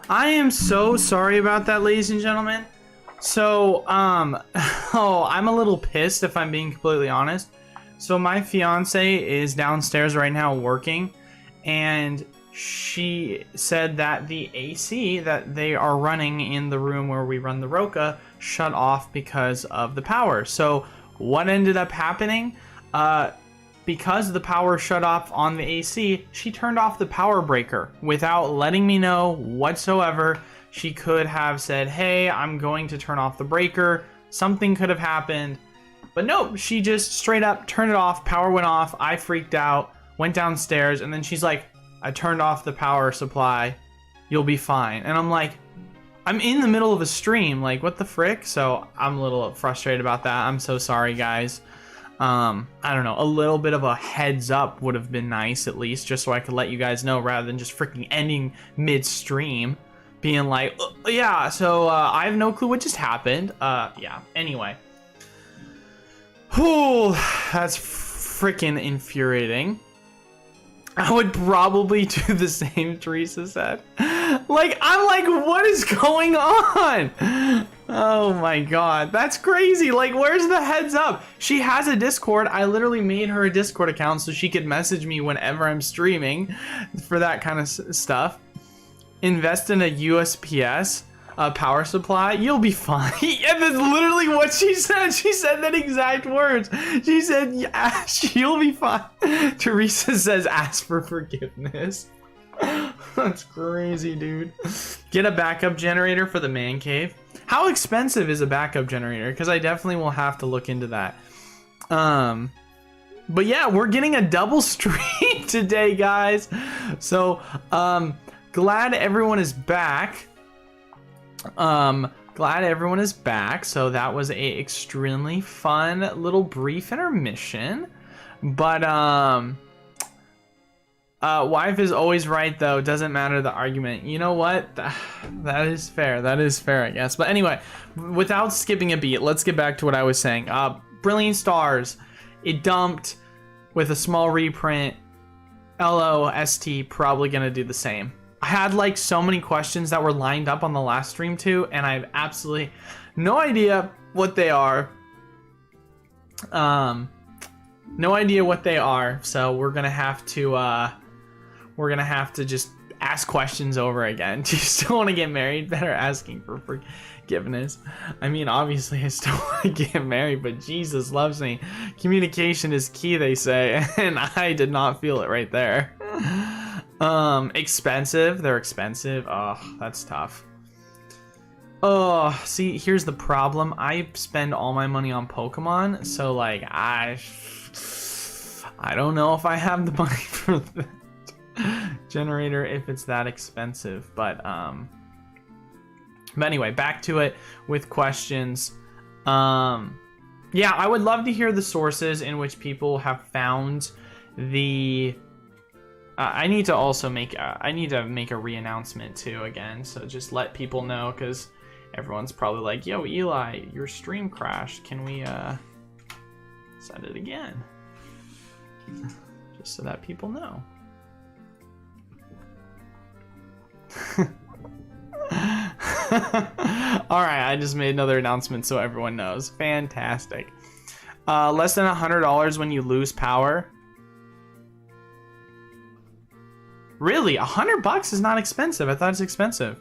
I am so sorry about that, ladies and gentlemen. So, oh, I'm a little pissed if I'm being completely honest. So my fiance is downstairs right now working, and she said that the AC that they are running in the room where we run the Roca shut off because of the power. So what ended up happening? Because the power shut off on the AC, she turned off the power breaker without letting me know whatsoever. She could have said, hey, I'm going to turn off the breaker. Something could have happened. But no, she just straight up turned it off. Power went off. I freaked out, went downstairs, and then she's like, I turned off the power supply. You'll be fine. And I'm like, I'm in the middle of a stream. Like, what the frick? So I'm a little frustrated about that. I'm so sorry, guys. I don't know, a little bit of a heads up would have been nice, at least, just so I could let you guys know rather than just freaking ending mid-stream, being like, yeah, so I have no clue what just happened. Yeah, anyway. Whew, that's freaking infuriating. I would probably do the same Teresa said. Like, I'm like, what is going on? Oh my god, that's crazy. Like, where's the heads up? She has a Discord. I literally made her a Discord account so she could message me whenever I'm streaming for that kind of stuff. Invest in a USPS power supply. You'll be fine. Yeah, that's literally what she said. She said that exact words. She said, yeah, you'll be fine. Teresa says, ask for forgiveness. That's crazy, dude. Get a backup generator for the man cave. How expensive is a backup generator? Because I definitely will have to look into that. But yeah, we're getting a double stream today, guys. So, glad everyone is back. Glad everyone is back. So that was a extremely fun little brief intermission. But, wife is always right, though. Doesn't matter the argument. You know what? That is fair. That is fair, I guess. But anyway, without skipping a beat, let's get back to what I was saying. Brilliant Stars. It dumped with a small reprint. LOST probably going to do the same. I had like so many questions that were lined up on the last stream too, and I have absolutely no idea what they are. No idea what they are. So we're going to have to just ask questions over again. Do you still want to get married? Better asking for forgiveness. I mean, obviously I still want to get married, but Jesus loves me. Communication is key, they say, and I did not feel it right there. Expensive. They're expensive. Oh, that's tough. Oh, see, here's the problem. I spend all my money on Pokemon, so like I don't know if I have the money for the generator if it's that expensive, but anyway, back to it with questions. Yeah, I would love to hear the sources in which people have found the I need to also make a re-announcement too again, so just let people know, because everyone's probably like, yo, Eli, your stream crashed, can we set it again? Just so that people know. Alright, I just made another announcement so everyone knows. Fantastic. Less than $100 when you lose power. Really? $100 is not expensive. I thought it's expensive.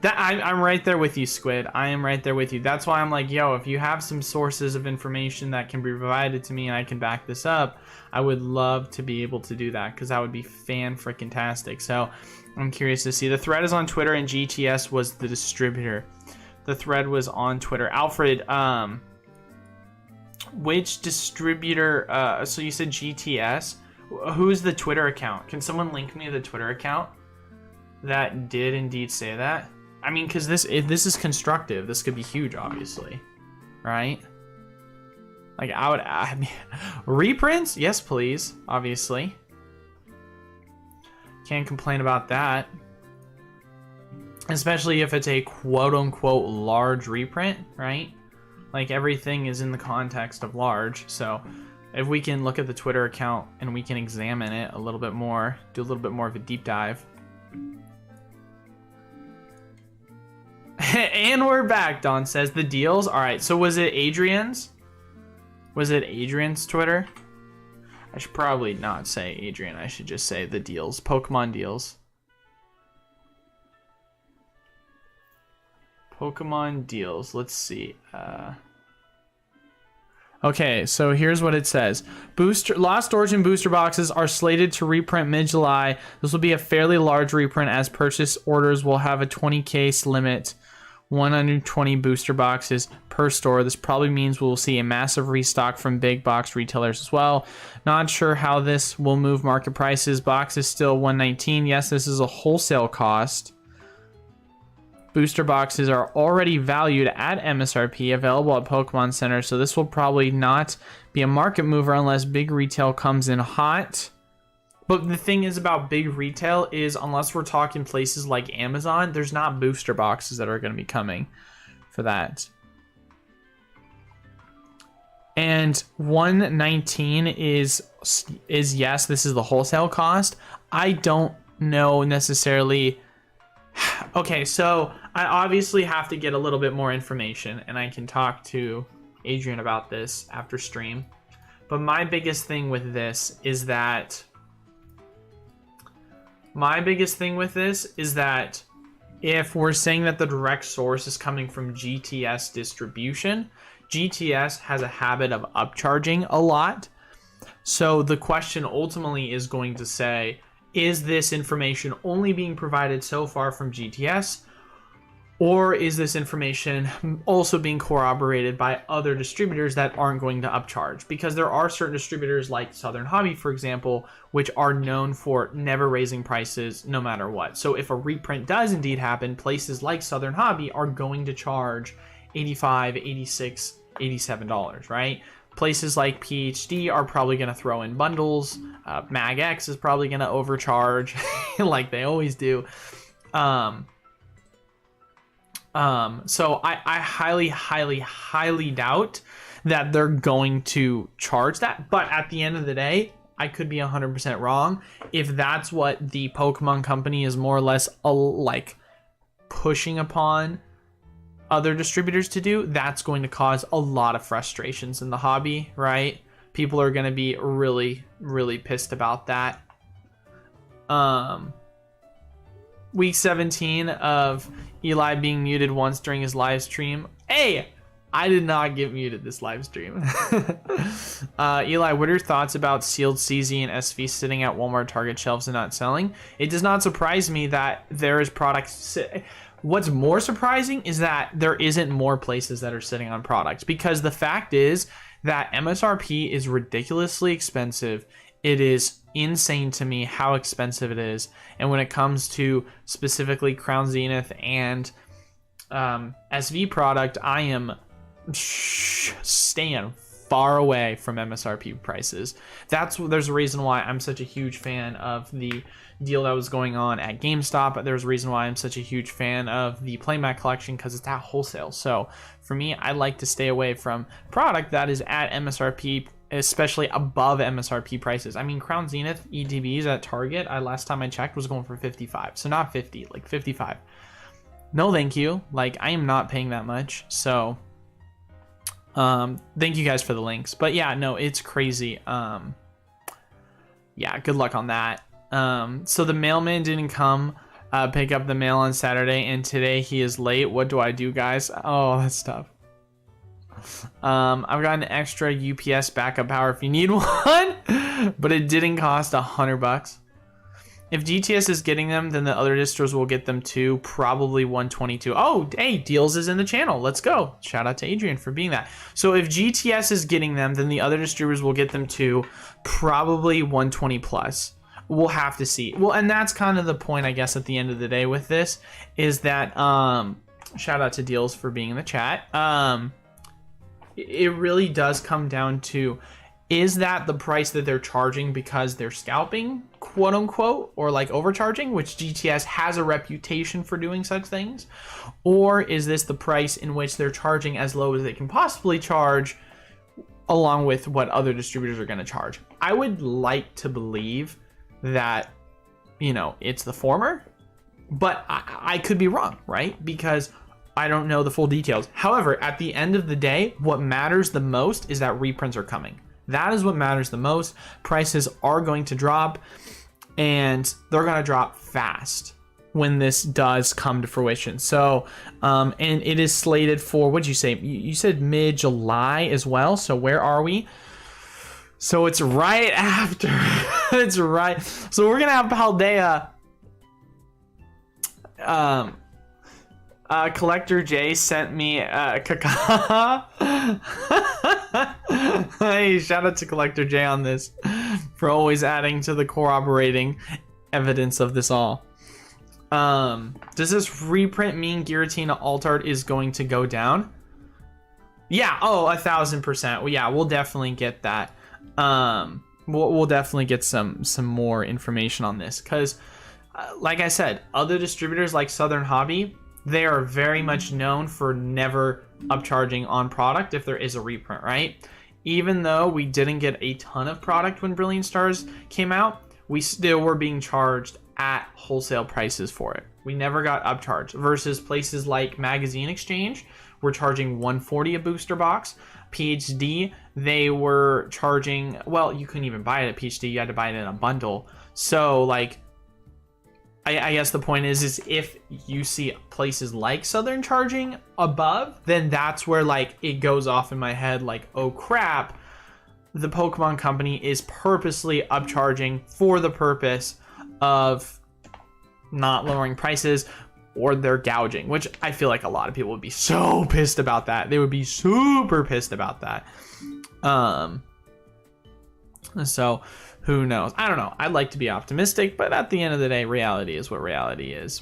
I'm right there with you, Squid. I am right there with you. That's why I'm like, yo, if you have some sources of information that can be provided to me and I can back this up, I would love to be able to do that, because that would be fan-freaking-tastic. So I'm curious to see. The thread is on Twitter, and GTS was the distributor. The thread was on Twitter. Alfred, which distributor? So you said GTS. Who's the Twitter account? Can someone link me to the Twitter account that did indeed say that? I mean, because if this is constructive, this could be huge, obviously, right? Like, I mean, reprints? Yes, please, obviously. Can't complain about that. Especially if it's a quote-unquote large reprint, right? Like, everything is in the context of large, so if we can look at the Twitter account and we can examine it a little bit more, do a little bit more of a deep dive, And we're back, Don says. The deals? All right, so was it Adrian's? Was it Adrian's Twitter? I should probably not say Adrian. I should just say the deals. Pokemon deals. Pokemon deals. Let's see. Okay, so here's what it says. Lost Origin booster boxes are slated to reprint mid-July. This will be a fairly large reprint as purchase orders will have a 20 case limit, 120 booster boxes per store. This probably means we'll see a massive restock from big box retailers as well. Not sure how this will move market prices. Box is still $119. Yes, this is a wholesale cost. Booster boxes are already valued at MSRP, available at Pokemon Center, so this will probably not be a market mover unless big retail comes in hot. But the thing is about big retail is, unless we're talking places like Amazon, there's not booster boxes that are going to be coming for that. And 119 is yes, this is the wholesale cost. I don't know necessarily. Okay, so I obviously have to get a little bit more information, and I can talk to Adrian about this after stream. But my biggest thing with this is that if we're saying that the direct source is coming from GTS distribution, GTS has a habit of upcharging a lot. So the question ultimately is going to say, is this information only being provided so far from GTS, or is this information also being corroborated by other distributors that aren't going to upcharge? Because there are certain distributors like Southern Hobby, for example, which are known for never raising prices no matter what. So if a reprint does indeed happen, places like Southern Hobby are going to charge $85, $86, $87, right? Places like PhD are probably going to throw in bundles. MagX is probably going to overcharge like they always do. So I highly doubt that they're going to charge that. But at the end of the day, I could be 100% wrong. If that's what the Pokemon company is more or less like pushing upon other distributors to do, that's going to cause a lot of frustrations in the hobby, right? People are going to be really pissed about that. Week 17 of Eli being muted once during his live stream. Hey, I did not get muted this live stream. Eli, what are your thoughts about sealed CZ and SV sitting at Walmart, Target shelves and not selling? It does not surprise me that there is products. What's more surprising is that there isn't more places that are sitting on products, because the fact is that MSRP is ridiculously expensive. It is insane to me how expensive it is. And when it comes to specifically Crown Zenith and SV product, I am staying far away from MSRP prices. There's a reason why I'm such a huge fan of the deal that was going on at GameStop. There's a reason why I'm such a huge fan of the playmat collection, because it's at wholesale. So for me, I like to stay away from product that is at MSRP, especially above MSRP prices. I mean, Crown Zenith ETBs at Target, last time I checked, was going for 55. So not 50, like 55. No, thank you. Like, I am not paying that much. So thank you guys for the links. But yeah, no, it's crazy. Yeah, good luck on that. So the mailman didn't come pick up the mail on Saturday, and today he is late. What do I do, guys? Oh, that's tough. I've got an extra UPS backup power if you need one, but it didn't cost $100. If GTS is getting them, then the other distros will get them too, probably 122. Oh, hey, Deals is in the channel. Let's go. Shout out to Adrian for being that. So if GTS is getting them, then the other distributors will get them too, probably 120 plus. We'll have to see. Well, and that's kind of the point, I guess, at the end of the day with this, is that shout out to Deals for being in the chat. It really does come down to, is that the price that they're charging because they're scalping, quote unquote, or like overcharging, which GTS has a reputation for doing such things? Or is this the price in which they're charging as low as they can possibly charge, along with what other distributors are going to charge? I would like to believe that, you know, it's the former, but I could be wrong, right? Because I don't know the full details. However, at the end of the day, what matters the most is that reprints are coming. That is what matters the most. Prices are going to drop, and they're going to drop fast when this does come to fruition. So, and it is slated for, what'd you say? You said mid-July as well. So where are we? So it's right after. It's right. So we're going to have Paldea. Collector J sent me Kaka. Hey, shout out to Collector J on this for always adding to the corroborating evidence of this all. Does this reprint mean Giratina alt art is going to go down? Yeah, 1000%. Well, yeah, we'll definitely get that. We'll definitely get some more information on this, because like I said, other distributors like Southern Hobby, they are very much known for never upcharging on product if there is a reprint, right? Even though we didn't get a ton of product when Brilliant Stars came out, we still were being charged at wholesale prices for it. We never got upcharged, versus places like Magazine Exchange were charging $140 a booster box. PhD, they were charging, well, you couldn't even buy it at PhD, you had to buy it in a bundle. So like, I guess the point is if you see places like Southern charging above, then that's where like it goes off in my head like, oh crap, the Pokemon Company is purposely upcharging for the purpose of not lowering prices, or they're gouging, which I feel like a lot of people would be so pissed about that. They would be super pissed about that. So who knows? I don't know. I'd like to be optimistic, but at the end of the day, reality is what reality is.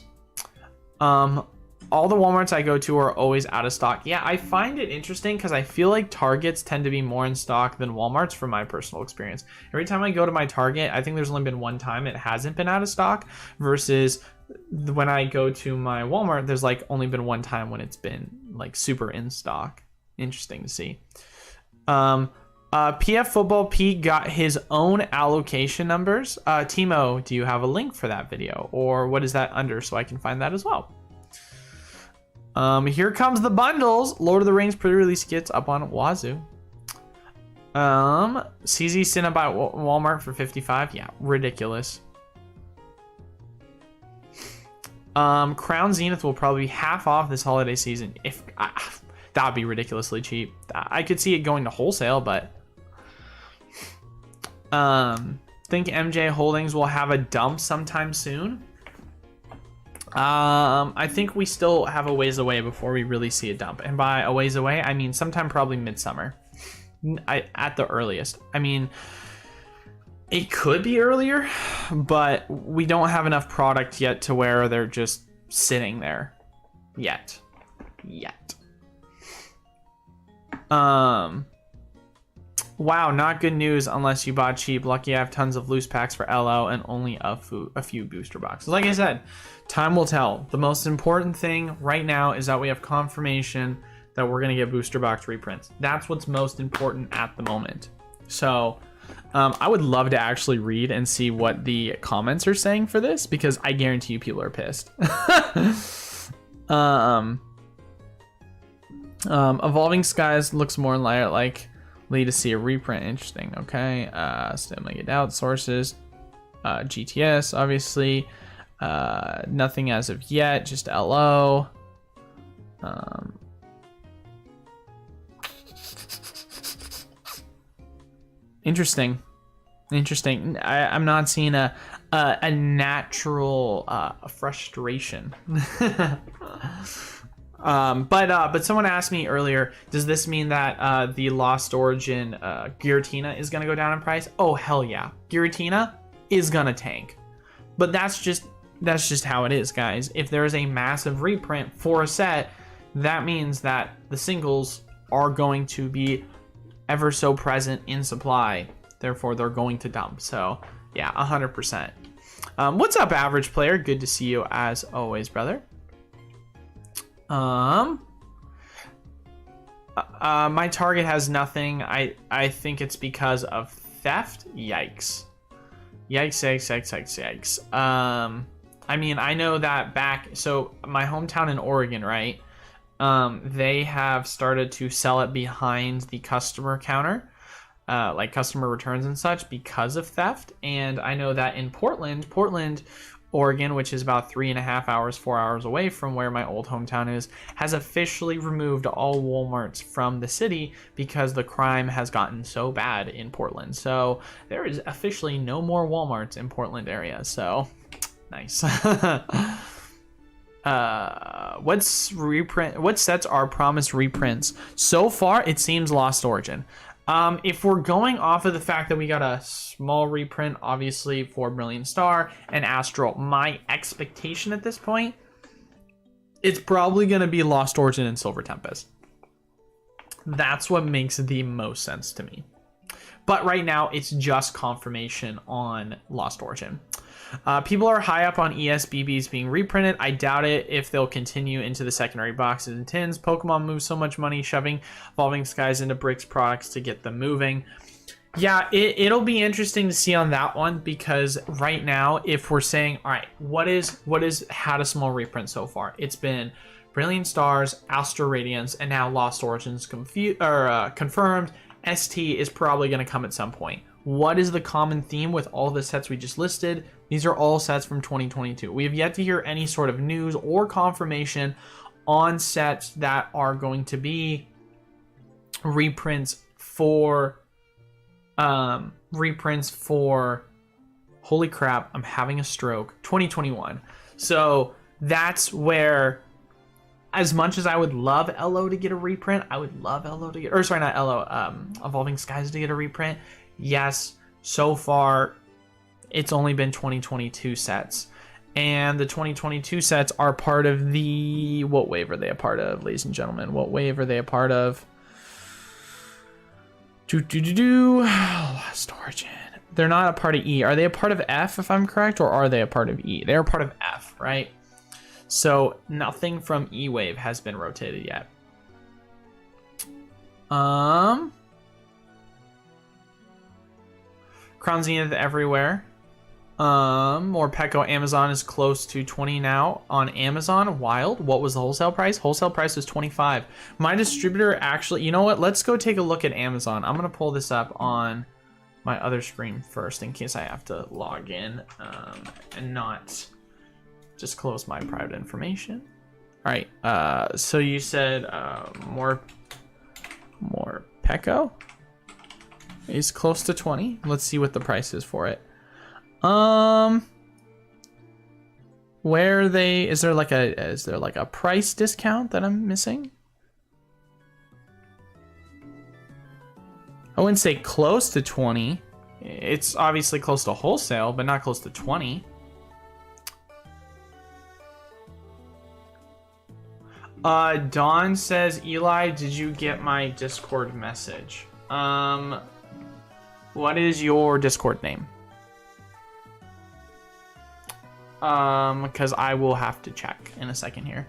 All the Walmarts I go to are always out of stock. Yeah, I find it interesting because I feel like Targets tend to be more in stock than Walmarts from my personal experience. Every time I go to my Target, I think there's only been one time it hasn't been out of stock, versus when I go to my Walmart, there's like only been one time when it's been like super in stock. Interesting to see. PF Football Pete got his own allocation numbers. Timo, do you have a link for that video, or what is that under so I can find that as well? Here comes the bundles. Lord of the Rings pre-release kits up on Wazoo. CZ Cinnabite Walmart for $55. Yeah, ridiculous. Crown Zenith will probably be half off this holiday season. If that would be ridiculously cheap. I could see it going to wholesale, but think MJ Holdings will have a dump sometime soon. I think we still have a ways away before we really see a dump, and by a ways away I mean sometime probably midsummer, at the earliest. I mean, it could be earlier, but we don't have enough product yet to where they're just sitting there yet. Wow, not good news unless you bought cheap. Lucky I have tons of loose packs for LO and only a few booster boxes. Like I said, time will tell. The most important thing right now is that we have confirmation that we're going to get booster box reprints. That's what's most important at the moment. So I would love to actually read and see what the comments are saying for this, because I guarantee you people are pissed. Evolving Skies looks more like to see a reprint. Interesting. Okay. Still make it out. Sources. GTS, obviously. Nothing as of yet. Just LO. Interesting. I'm not seeing a natural frustration. But someone asked me earlier, does this mean that the Lost Origin Giratina is gonna go down in price? Oh hell yeah, Giratina is gonna tank. But that's just how it is, guys. If there is a massive reprint for a set, that means that the singles are going to be ever so present in supply. Therefore, they're going to dump. So yeah, 100%. What's up, average player? Good to see you as always, brother. My Target has nothing. I think it's because of theft. Yikes. I mean, I know that so my hometown in Oregon, right? they have started to sell it behind the customer counter, like customer returns and such, because of theft. And I know that in Portland, Oregon, which is about 3.5 hours, 4 hours away from where my old hometown is, has officially removed all Walmarts from the city because the crime has gotten so bad in Portland. So there is officially no more Walmarts in Portland area. So nice. What sets are promised reprints? So far, it seems Lost Origin. If we're going off of the fact that we got a small reprint, obviously, for Brilliant Star and Astral, my expectation at this point, it's probably going to be Lost Origin and Silver Tempest. That's what makes the most sense to me. But right now, it's just confirmation on Lost Origin. People are high up on ESBBs being reprinted. I doubt it if they'll continue into the secondary boxes and tins. Pokemon moves so much money shoving Evolving Skies into Bricks products to get them moving. Yeah, it'll be interesting to see on that one, because right now, if we're saying, all right, what is had a small reprint so far? It's been Brilliant Stars, Astral Radiance, and now Lost Origins confirmed. ST is probably going to come at some point. What is the common theme with all the sets we just listed? These are all sets from 2022. We have yet to hear any sort of news or confirmation on sets that are going to be reprints for holy crap, I'm having a stroke, 2021. So that's where, as much as I would love LO to get a reprint, I would love LO to get, or sorry, not LO, Evolving Skies to get a reprint. Yes, so far, it's only been 2022 sets. And the 2022 sets are part of the... What wave are they a part of, ladies and gentlemen? What wave are they a part of? Lost Origin. They're not a part of E. Are they a part of F, if I'm correct? Or are they a part of E? They're a part of F, right? So nothing from E wave has been rotated yet. Crown Zenith everywhere. More Pecco. Amazon is close to 20 now on Amazon. Wild. What was the wholesale price? Wholesale price was 25. My distributor actually, you know what? Let's go take a look at Amazon. I'm going to pull this up on my other screen first in case I have to log in and not just close my private information. All right. So you said more Pecco is close to 20. Let's see what the price is for it. Where are they? Is there like a price discount that I'm missing? I wouldn't say close to 20. It's obviously close to wholesale, but not close to 20. Dawn says, Eli, did you get my Discord message? What is your Discord name? Because I will have to check in a second here.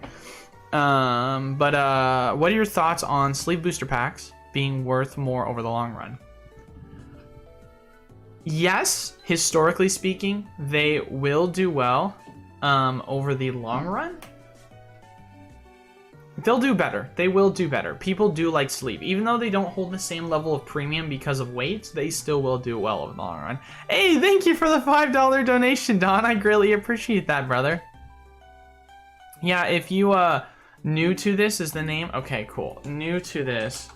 What are your thoughts on sleeve booster packs being worth more over the long run? Yes, historically speaking, they will do well over the long run. They'll do better. They will do better. People do like sleeve. Even though they don't hold the same level of premium because of weight, they still will do well over the long run. Hey, thank you for the $5 donation, Don. I greatly appreciate that, brother. Yeah, if you new to this is the name. Okay, cool. New to this.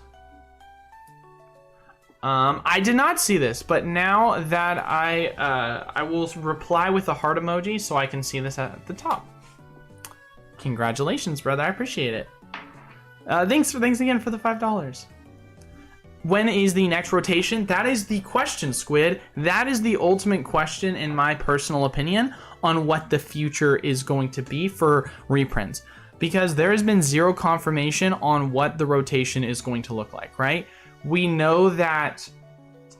I did not see this, but now that I will reply with a heart emoji so I can see this at the top. Congratulations, brother. I appreciate it. Thanks again for the $5. When is the next rotation? That is the question, Squid. That is the ultimate question, in my personal opinion, on what the future is going to be for reprints. Because there has been zero confirmation on what the rotation is going to look like, right? We know that,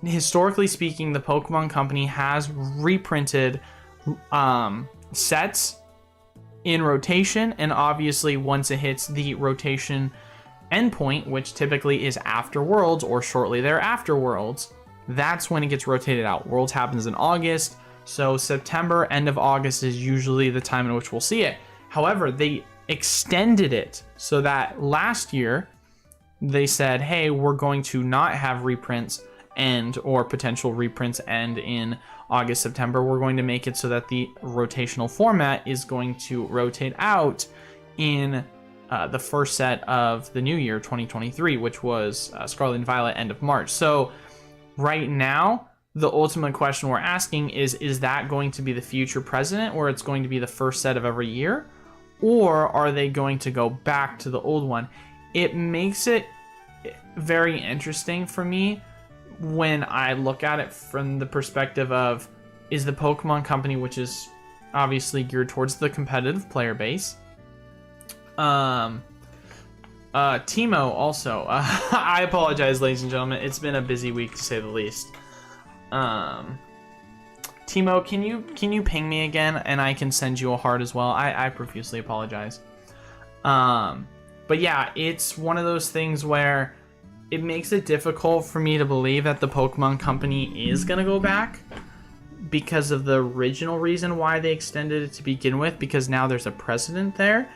historically speaking, the Pokemon Company has reprinted sets in rotation, and obviously once it hits the rotation endpoint, which typically is after Worlds or shortly thereafter Worlds, that's when it gets rotated out. Worlds happens in August, so September, end of August is usually the time in which we'll see it. However, extended it so that last year they said, hey, we're going to not have reprints end or potential reprints end in August, September. We're going to make it so that the rotational format is going to rotate out in the first set of the new year, 2023, which was Scarlet and Violet end of March. So right now, the ultimate question we're asking is that going to be the future president, or it's going to be the first set of every year? Or are they going to go back to the old one? It makes it very interesting for me when I look at it from the perspective of, is the Pokemon Company, which is obviously geared towards the competitive player base. Timo also. I apologize, ladies and gentlemen. It's been a busy week, to say the least. Timo, can you ping me again, and I can send you a heart as well? I profusely apologize. But yeah, it's one of those things where it makes it difficult for me to believe that the Pokemon Company is going to go back because of the original reason why they extended it to begin with, because now there's a precedent there.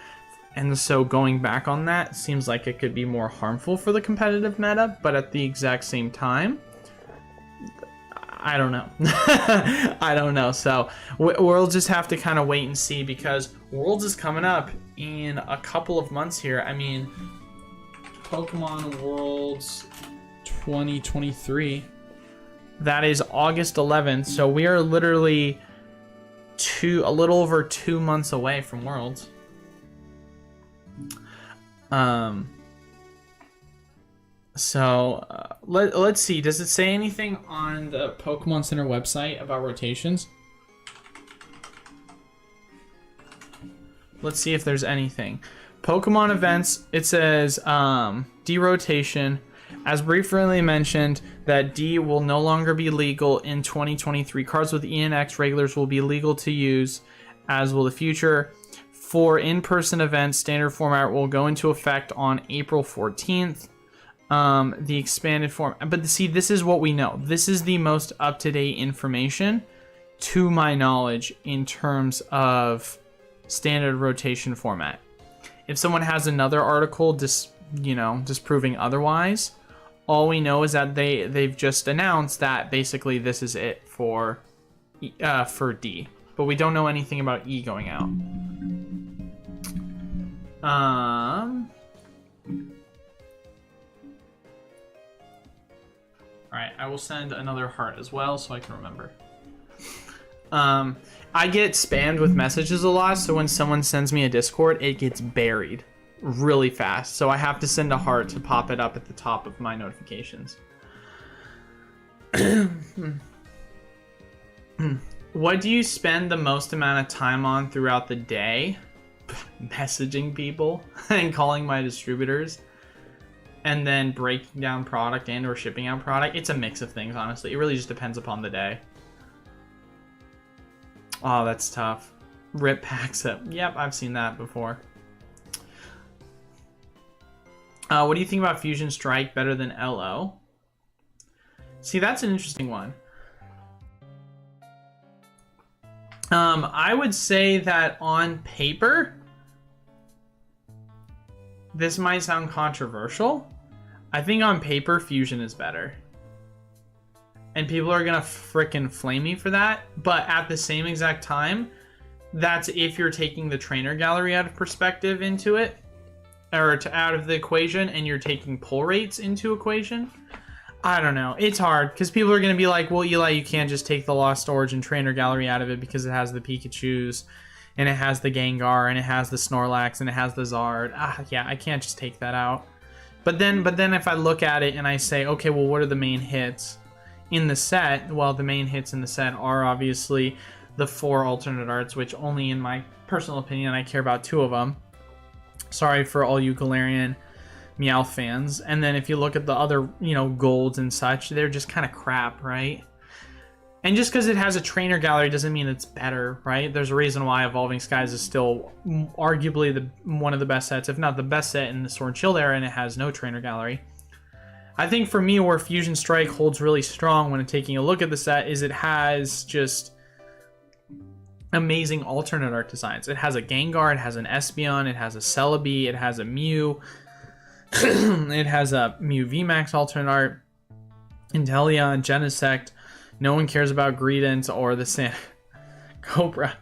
And so going back on that seems like it could be more harmful for the competitive meta, but at the exact same time, I don't know. I don't know. So we'll just have to kind of wait and see, because Worlds is coming up in a couple of months here. I mean, Pokemon Worlds 2023. That is August 11th. So we are literally a little over 2 months away from Worlds. Let's see. Does it say anything on the Pokemon Center website about rotations? Let's see if there's anything. Pokemon events, it says D-rotation. As briefly mentioned, that D will no longer be legal in 2023. Cards with E and X regulars will be legal to use, as will the future. For in-person events, standard format will go into effect on April 14th. The expanded form, but see, this is what we know. This is the most up-to-date information, to my knowledge, in terms of standard rotation format. If someone has another article disproving otherwise, all we know is that they've just announced that basically this is it for D, but we don't know anything about E going out. Alright, I will send another heart as well so I can remember. I get spammed with messages a lot, so when someone sends me a Discord, it gets buried really fast. So I have to send a heart to pop it up at the top of my notifications. What do you spend the most amount of time on throughout the day? Messaging people and calling my distributors. And then breaking down product and or shipping out product. It's a mix of things, honestly. It really just depends upon the day. Oh, that's tough. Rip packs up. Yep, I've seen that before. What do you think about Fusion Strike better than LO? See, that's an interesting one. I would say that on paper, this might sound controversial. I think on paper, Fusion is better. And people are going to frickin' flame me for that. But at the same exact time, that's if you're taking the trainer gallery out of perspective into it. Or out of the equation, and you're taking pull rates into equation. I don't know. It's hard, because people are going to be like, well, Eli, you can't just take the Lost Origin trainer gallery out of it because it has the Pikachus, and it has the Gengar, and it has the Snorlax, and it has the Zard. Yeah, I can't just take that out. But then if I look at it and I say, okay, well, what are the main hits in the set? Well, the main hits in the set are obviously the 4 alternate arts, which only in my personal opinion, I care about 2 of them. Sorry for all you Galarian Meowth fans. And then if you look at the other, golds and such, they're just kind of crap, right? And just because it has a trainer gallery doesn't mean it's better, right? There's a reason why Evolving Skies is still arguably one of the best sets, if not the best set in the Sword and Shield era, and it has no trainer gallery. I think for me, where Fusion Strike holds really strong when taking a look at the set is it has just amazing alternate art designs. It has a Gengar, it has an Espeon, it has a Celebi, it has a Mew, it has a Mew VMAX alternate art, Inteleon, Genesect. No one cares about Greedent or the Sand Cobra.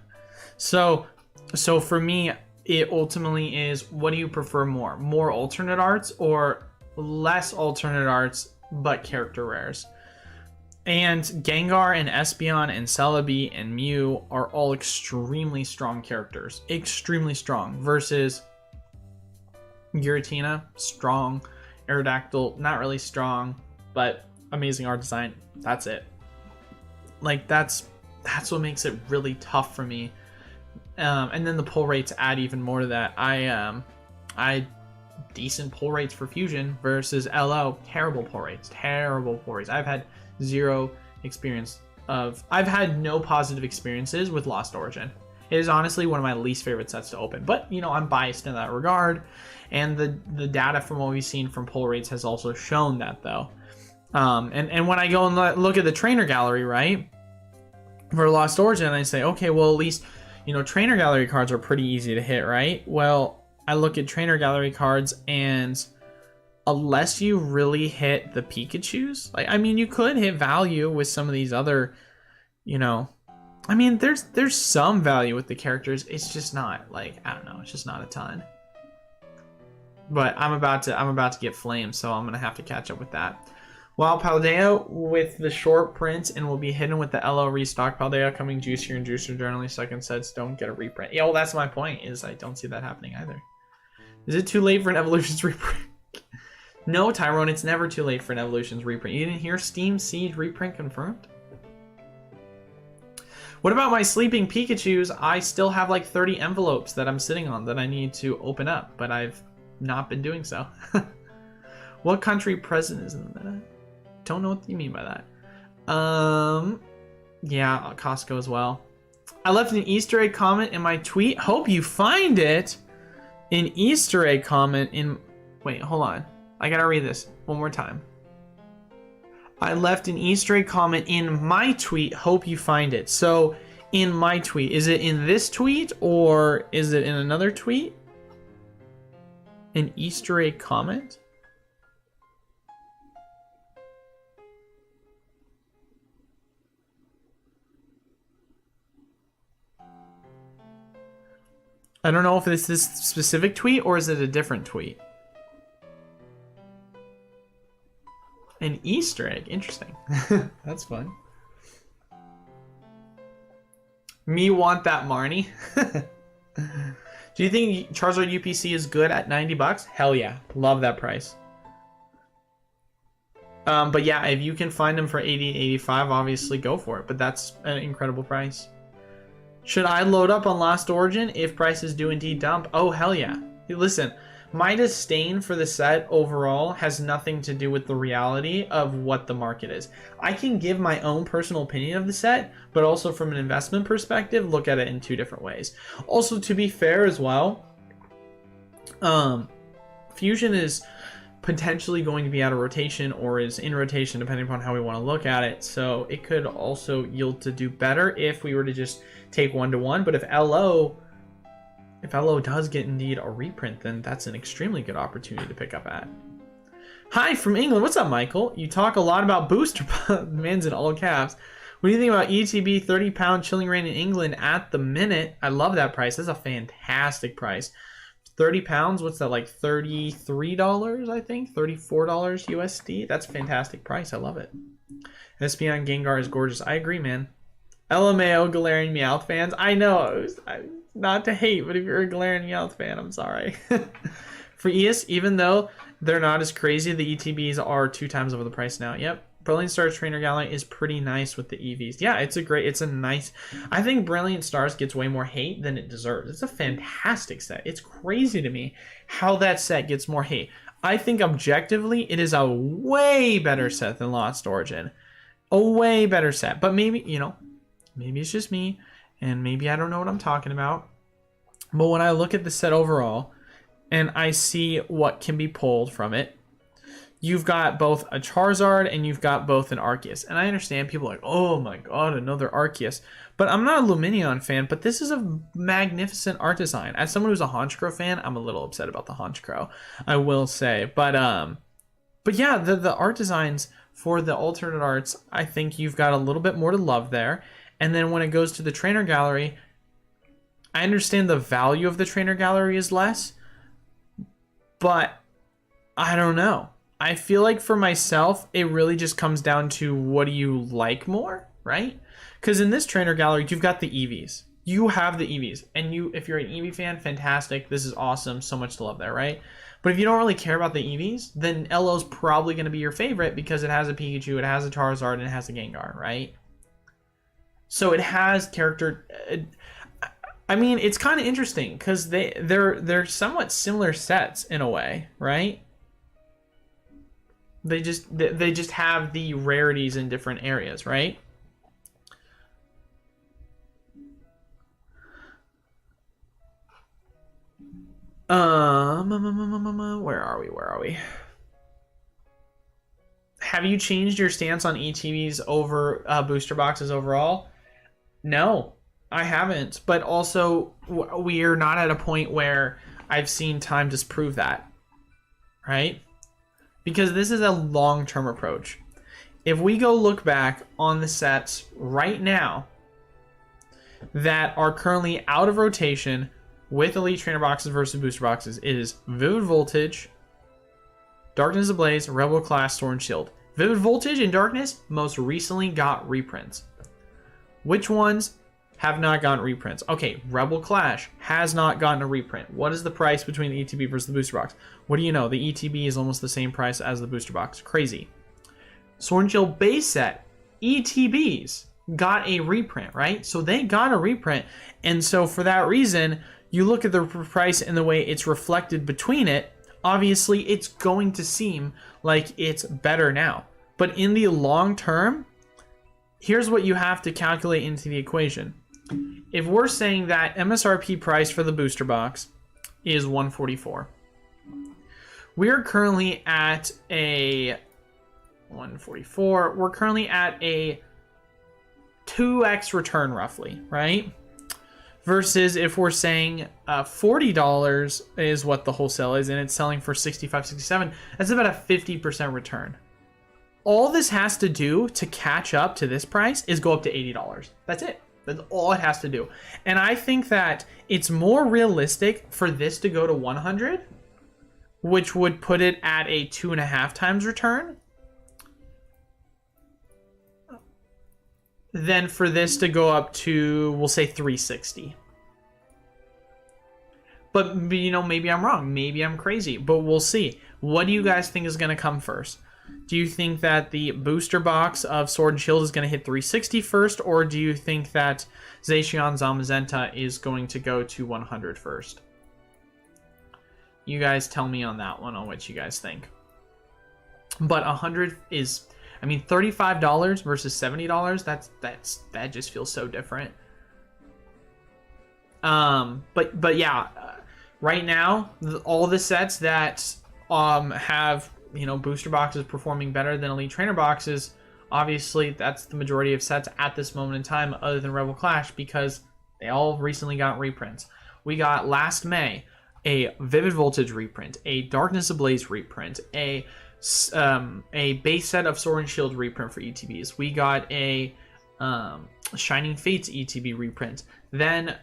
So for me, it ultimately is, what do you prefer more? More alternate arts or less alternate arts but character rares? And Gengar and Espeon and Celebi and Mew are all extremely strong characters. Extremely strong. Versus Giratina, strong. Aerodactyl, not really strong, but amazing art design. That's it. Like, that's what makes it really tough for me. And then the pull rates add even more to that. I decent pull rates for Fusion versus LO. Terrible pull rates. Terrible pull rates. I've had I've had no positive experiences with Lost Origin. It is honestly one of my least favorite sets to open, but you know, I'm biased in that regard, and the data from what we've seen from pull rates has also shown that, though. And when I go and look at the trainer gallery, right, for Lost Origin, I say, okay, well, at least, you know, trainer gallery cards are pretty easy to hit, right? Well, I look at trainer gallery cards, and unless you really hit the Pikachus, like, I mean, you could hit value with some of these other, you know, I mean, there's some value with the characters. It's just not, like, I don't know, it's just not a ton. But I'm about to get flamed, so I'm gonna have to catch up with that. While Paldea with the short prints, and will be hidden with the LO restock. Paldea coming juicier and juicier generally. Second sets don't get a reprint. Yeah, well, that's my point, is I don't see that happening either. Is it too late for an Evolutions reprint? No, Tyrone, it's never too late for an Evolutions reprint. You didn't hear Steam Siege reprint confirmed? What about my sleeping Pikachus? I still have like 30 envelopes that I'm sitting on that I need to open up, but I've not been doing so. What country president is in the meta? Don't know what you mean by that. Yeah, Costco as well. I left an Easter egg comment in my tweet. Hope you find it. An Easter egg comment in... Wait, hold on. I gotta read this one more time. I left an Easter egg comment in my tweet. Hope you find it. So, in my tweet. Is it in this tweet or is it in another tweet? An Easter egg comment? I don't know if it's this specific tweet or is it a different tweet. An Easter egg. Interesting. That's fun. Me want that Marnie. Do you think Charizard UPC is good at $90? Hell yeah. Love that price. But yeah, if you can find them for $80, $85, obviously go for it. But that's an incredible price. Should I load up on Lost Origin if prices do indeed dump? Oh, hell yeah. Listen, my disdain for the set overall has nothing to do with the reality of what the market is. I can give my own personal opinion of the set, but also from an investment perspective, look at it in two different ways. Also, to be fair as well, Fusion is potentially going to be out of rotation or is in rotation depending upon how we want to look at it. So it could also yield to do better if we were to just take 1-to-1. But if LO does get indeed a reprint, then that's an extremely good opportunity to pick up at. Hi from England. What's up, Michael? You talk a lot about booster man's in all caps. What do you think about ETB 30-pound chilling rain in England at the minute? I love that price. That's a fantastic price. 30 pounds, what's that, like $33, I think? $34 USD? That's a fantastic price. I love it. Espeon Gengar is gorgeous. I agree, man. LMAO Galarian Meowth fans. I know. Not to hate, but if you're a Galarian Meowth fan, I'm sorry. For ES, even though they're not as crazy, the ETBs are 2 times over the price now. Yep. Brilliant Stars Trainer Gallery is pretty nice with the EVs. Yeah, it's a nice... I think Brilliant Stars gets way more hate than it deserves. It's a fantastic set. It's crazy to me how that set gets more hate. I think objectively, it is a way better set than Lost Origin. A way better set. But maybe, you know, maybe it's just me, and maybe I don't know what I'm talking about. But when I look at the set overall, and I see what can be pulled from it, you've got both a Charizard and you've got both an Arceus. And I understand people are like, oh my god, another Arceus. But I'm not a Lumineon fan, but this is a magnificent art design. As someone who's a Honchkrow fan, I'm a little upset about the Honchkrow, I will say. But yeah, the art designs for the alternate arts, I think you've got a little bit more to love there. And then when it goes to the trainer gallery, I understand the value of the trainer gallery is less, but I don't know. I feel like for myself, it really just comes down to what do you like more, right? Because in this trainer gallery, you've got the EVs. You have the EVs. And if you're an EV fan, fantastic. This is awesome. So much to love there, right? But if you don't really care about the EVs, then LO's probably going to be your favorite because it has a Pikachu, it has a Charizard, and it has a Gengar, right? So it has character... I mean, it's kind of interesting because they're somewhat similar sets in a way, right? They just have the rarities in different areas, right? Where are we? Have you changed your stance on ETBs over booster boxes overall? No, I haven't. But also, we are not at a point where I've seen time disprove that, right? Because this is a long-term approach. If we go look back on the sets right now that are currently out of rotation with Elite Trainer boxes versus booster boxes, it is Vivid Voltage, Darkness Ablaze, Rebel Clash, Sword and Shield. Vivid Voltage and Darkness most recently got reprints. Which ones have not gotten reprints? Okay, Rebel Clash has not gotten a reprint. What is the price between the ETB versus the booster box? What do you know? The ETB is almost the same price as the booster box. Crazy. Sword and Shield base set, ETBs got a reprint, right? So they got a reprint. And so for that reason, you look at the price and the way it's reflected between it, obviously it's going to seem like it's better now. But in the long term, here's what you have to calculate into the equation. If we're saying that MSRP price for the booster box is $144, we are currently at a $144. We're currently at a 2x return roughly, right? Versus if we're saying $40 is what the wholesale is and it's selling for $65, $67, that's about a 50% return. All this has to do to catch up to this price is go up to $80. That's it. That's all it has to do. And I think that it's more realistic for this to go to 100, which would put it at a 2.5 times return, than for this to go up to, we'll say, 360. But, you know, maybe I'm wrong. Maybe I'm crazy. But we'll see. What do you guys think is going to come first? Do you think that the booster box of Sword and Shield is going to hit 360 first? Or do you think that Zacian Zamazenta is going to go to 100 first? You guys tell me on that one, on what you guys think. But 100 is... I mean, $35 versus $70, that just feels so different. But yeah, right now, all the sets that have, you know, booster boxes performing better than Elite Trainer boxes, obviously that's the majority of sets at this moment in time, other than Rebel Clash, because they all recently got reprints. We got last May a Vivid Voltage reprint, a Darkness Ablaze reprint, a base set of Sword and Shield reprint for ETBs. We got a Shining Fates ETB reprint. Then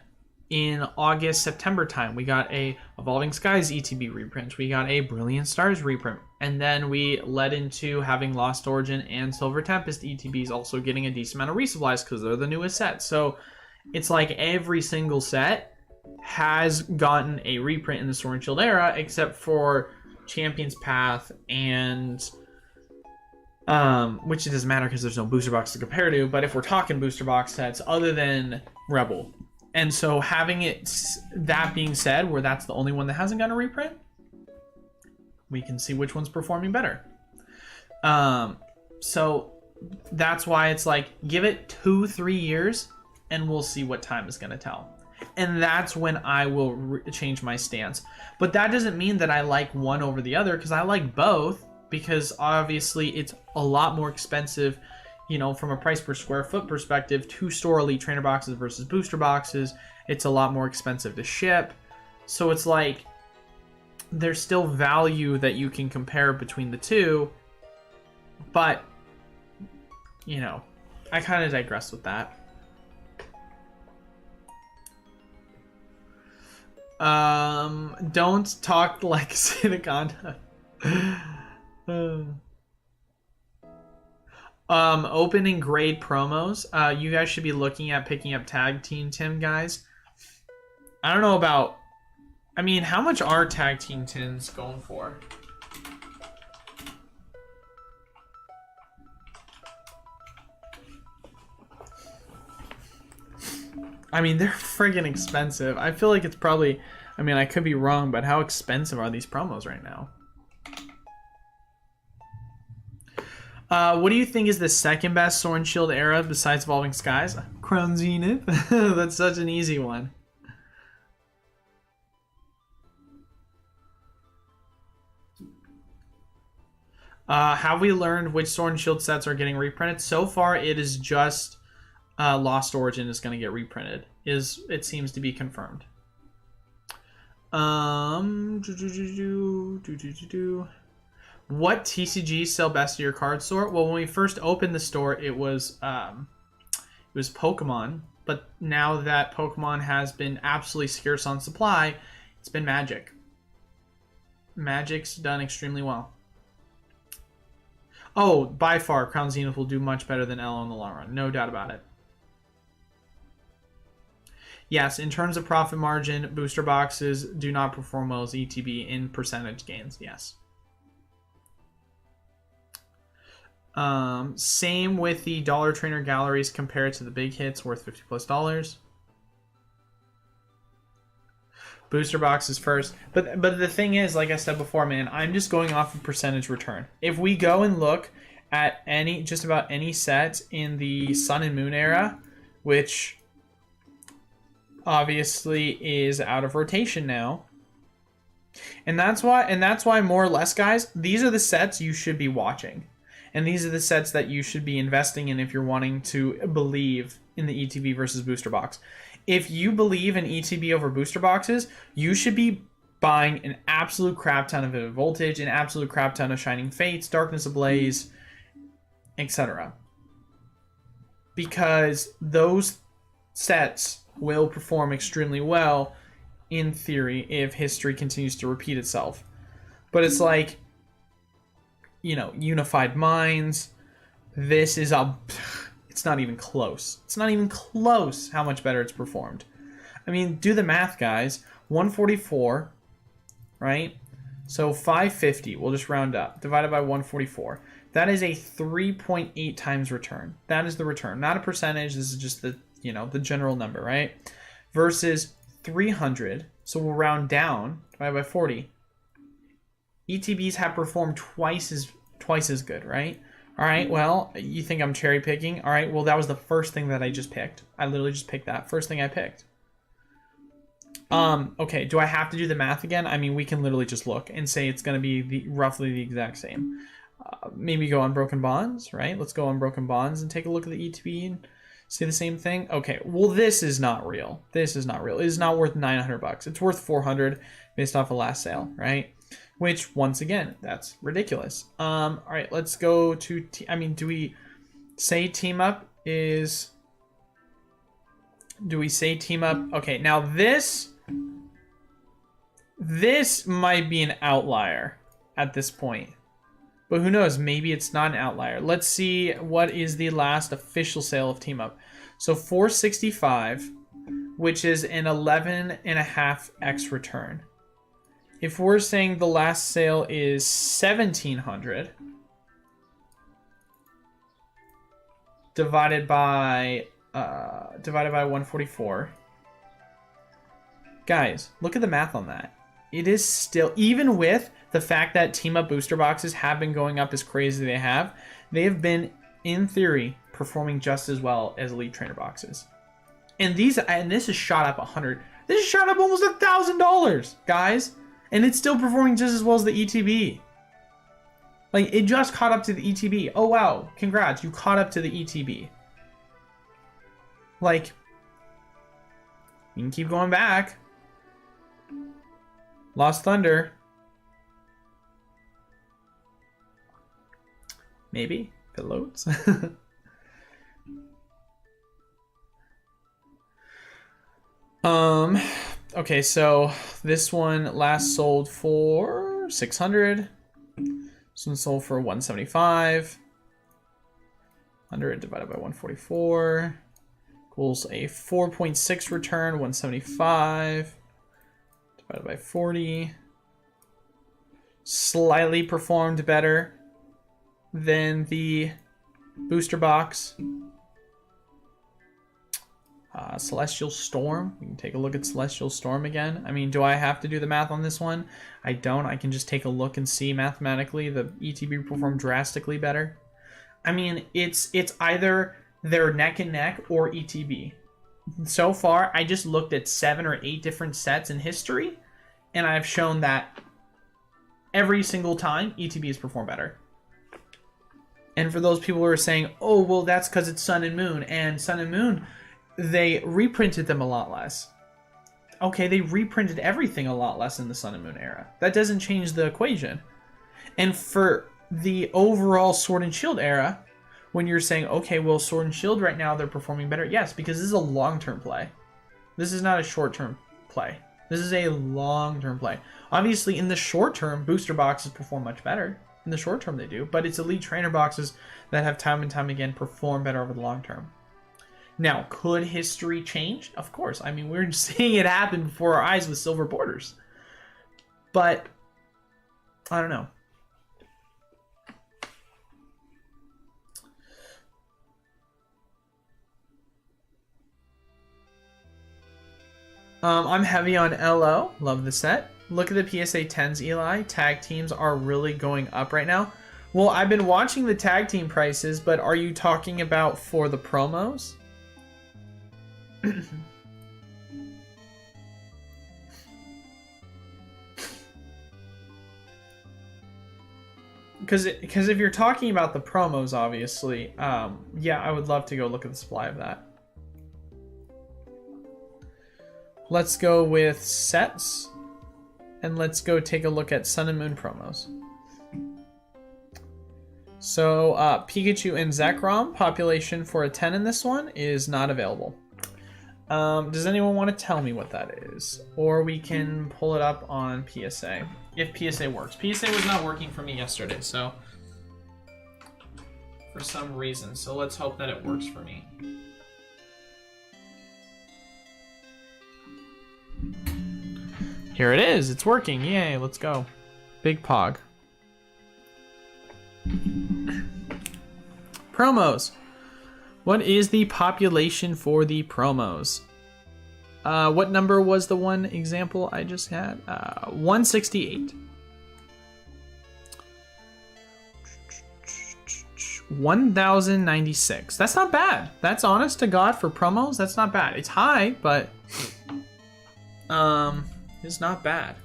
in August, September time, we got a Evolving Skies ETB reprint. We got a Brilliant Stars reprint. And then we led into having Lost Origin and Silver Tempest ETBs also getting a decent amount of resupplies because they're the newest set. So it's like every single set has gotten a reprint in the Sword and Shield era, except for Champion's Path and which it doesn't matter because there's no booster box to compare to, but if we're talking booster box sets other than Rebel. And so having it, that being said, where that's the only one that hasn't gotten a reprint, we can see which one's performing better. So that's why it's like, give it 2-3 years and we'll see what time is going to tell. And that's when I will change my stance. But that doesn't mean that I like one over the other, because I like both. because obviously it's a lot more expensive, you know, from a price per square foot perspective, to store Elite Trainer boxes versus booster boxes. It's a lot more expensive to ship. So it's like, there's still value that you can compare between the two, but, you know, I kind of digress with that. Don't talk like Synagonda. Opening grade promos. You guys should be looking at picking up Tag Team Tim, guys. I don't know about... I mean, how much are Tag Team Tims going for? I mean, they're friggin' expensive. I feel like it's probably... I mean, I could be wrong, but how expensive are these promos right now? What do you think is the second best Sword and Shield era besides Evolving Skies? Crown Zenith? That's such an easy one. Have we learned which Sword and Shield sets are getting reprinted? So far, it is just Lost Origin is going to get reprinted. It seems to be confirmed. What TCGs sell best to your card store? Well, when we first opened the store, it was Pokemon. But now that Pokemon has been absolutely scarce on supply, it's been Magic. Magic's done extremely well. Oh, by far, Crown Zenith will do much better than Elo in the long run. No doubt about it. Yes, in terms of profit margin, booster boxes do not perform well as ETB in percentage gains. Yes. Same with the Dollar Trainer galleries compared to the big hits worth $50+. Booster boxes first. But the thing is, like I said before, man, I'm just going off of percentage return. If we go and look at just about any set in the Sun and Moon era, which obviously is out of rotation now. And that's why more or less, guys, these are the sets you should be watching. And these are the sets that you should be investing in if you're wanting to believe in the ETB versus booster box. If you believe in ETB over booster boxes, you should be buying an absolute crap ton of Vivid Voltage, an absolute crap ton of Shining Fates, Darkness Ablaze, etc. Because those sets will perform extremely well, in theory, if history continues to repeat itself. But it's like, you know, Unified Minds, this is it's not even close. It's not even close how much better it's performed. I mean, do the math, guys. 144, right? So 550, we'll just round up, divided by 144. That is a 3.8 times return. That is the return, not a percentage. This is just the, you know, the general number, right? Versus 300, so we'll round down, divided by 40. ETBs have performed twice as good, right? All right, well, you think I'm cherry picking? All right, well, that was the first thing that I just picked. I literally just picked that. First thing I picked. Okay, do I have to do the math again? I mean, we can literally just look and say it's going to be roughly the exact same. Maybe go on Broken Bonds, right? Let's go on Broken Bonds and take a look at the ETB and see the same thing. Okay, well, this is not real. This is not real. It is not worth $900. It's worth $400 based off of last sale, right? Which, once again, that's ridiculous. All right, let's go to... I mean, do we say Team Up is... Do we say Team Up? Okay, now this might be an outlier at this point. But who knows? Maybe it's not an outlier. Let's see what is the last official sale of Team Up. So 465, which is an 11.5x return. If we're saying the last sale is 1,700 divided by 144, guys, look at the math on that. It is still, even with the fact that Team Up booster boxes have been going up as crazy as they have been, in theory, performing just as well as Elite Trainer boxes. And this is shot up 100. This is shot up almost $1,000, guys. And it's still performing just as well as the ETB. Like, it just caught up to the ETB. Oh, wow. Congrats. You caught up to the ETB. Like, you can keep going back. Lost Thunder. Maybe. If it loads. Okay, so this one last sold for 600. This one sold for 175. 100 divided by 144 equals a 4.6 return. 175 divided by 40. Slightly performed better than the booster box. Celestial Storm. We can take a look at Celestial Storm again. I mean, do I have to do the math on this one? I don't. I can just take a look and see mathematically the ETB performed drastically better. I mean, it's either they're neck and neck or ETB. So far, I just looked at 7 or 8 different sets in history, and I've shown that every single time ETB has performed better. And for those people who are saying, oh, well, that's because it's Sun and Moon, and Sun and Moon, they reprinted them a lot less. Okay, they reprinted everything a lot less in the Sun and Moon era. That doesn't change the equation. And for the overall Sword and Shield era, when you're saying, okay, well, Sword and Shield right now, they're performing better. Yes, because this is a long-term play. This is not a short-term play. This is a long-term play. Obviously, in the short term, booster boxes perform much better. In the short term, they do. But it's elite trainer boxes that have time and time again perform better over the long term. Now, could history change? Of course. I mean, we're seeing it happen before our eyes with silver borders. But, I don't know. I'm heavy on LO. Love the set. Look at the PSA 10s, Eli. Tag teams are really going up right now. Well, I've been watching the tag team prices, but are you talking about for the promos? Because if you're talking about the promos, obviously, yeah, I would love to go look at the supply of that. Let's go with sets, and let's go take a look at Sun and Moon promos. So, Pikachu and Zekrom, population for a 10 in this one is not available. Does anyone want to tell me what that is? Or we can pull it up on PSA, if PSA works. PSA was not working for me yesterday, so for some reason. So let's hope that it works for me. Here it is. It's working. Yay, let's go. Big Pog. Promos. What is the population for the promos? What number was the one example I just had? 168. 1,096. That's not bad. That's honest to God for promos. That's not bad. It's high, but it's not bad.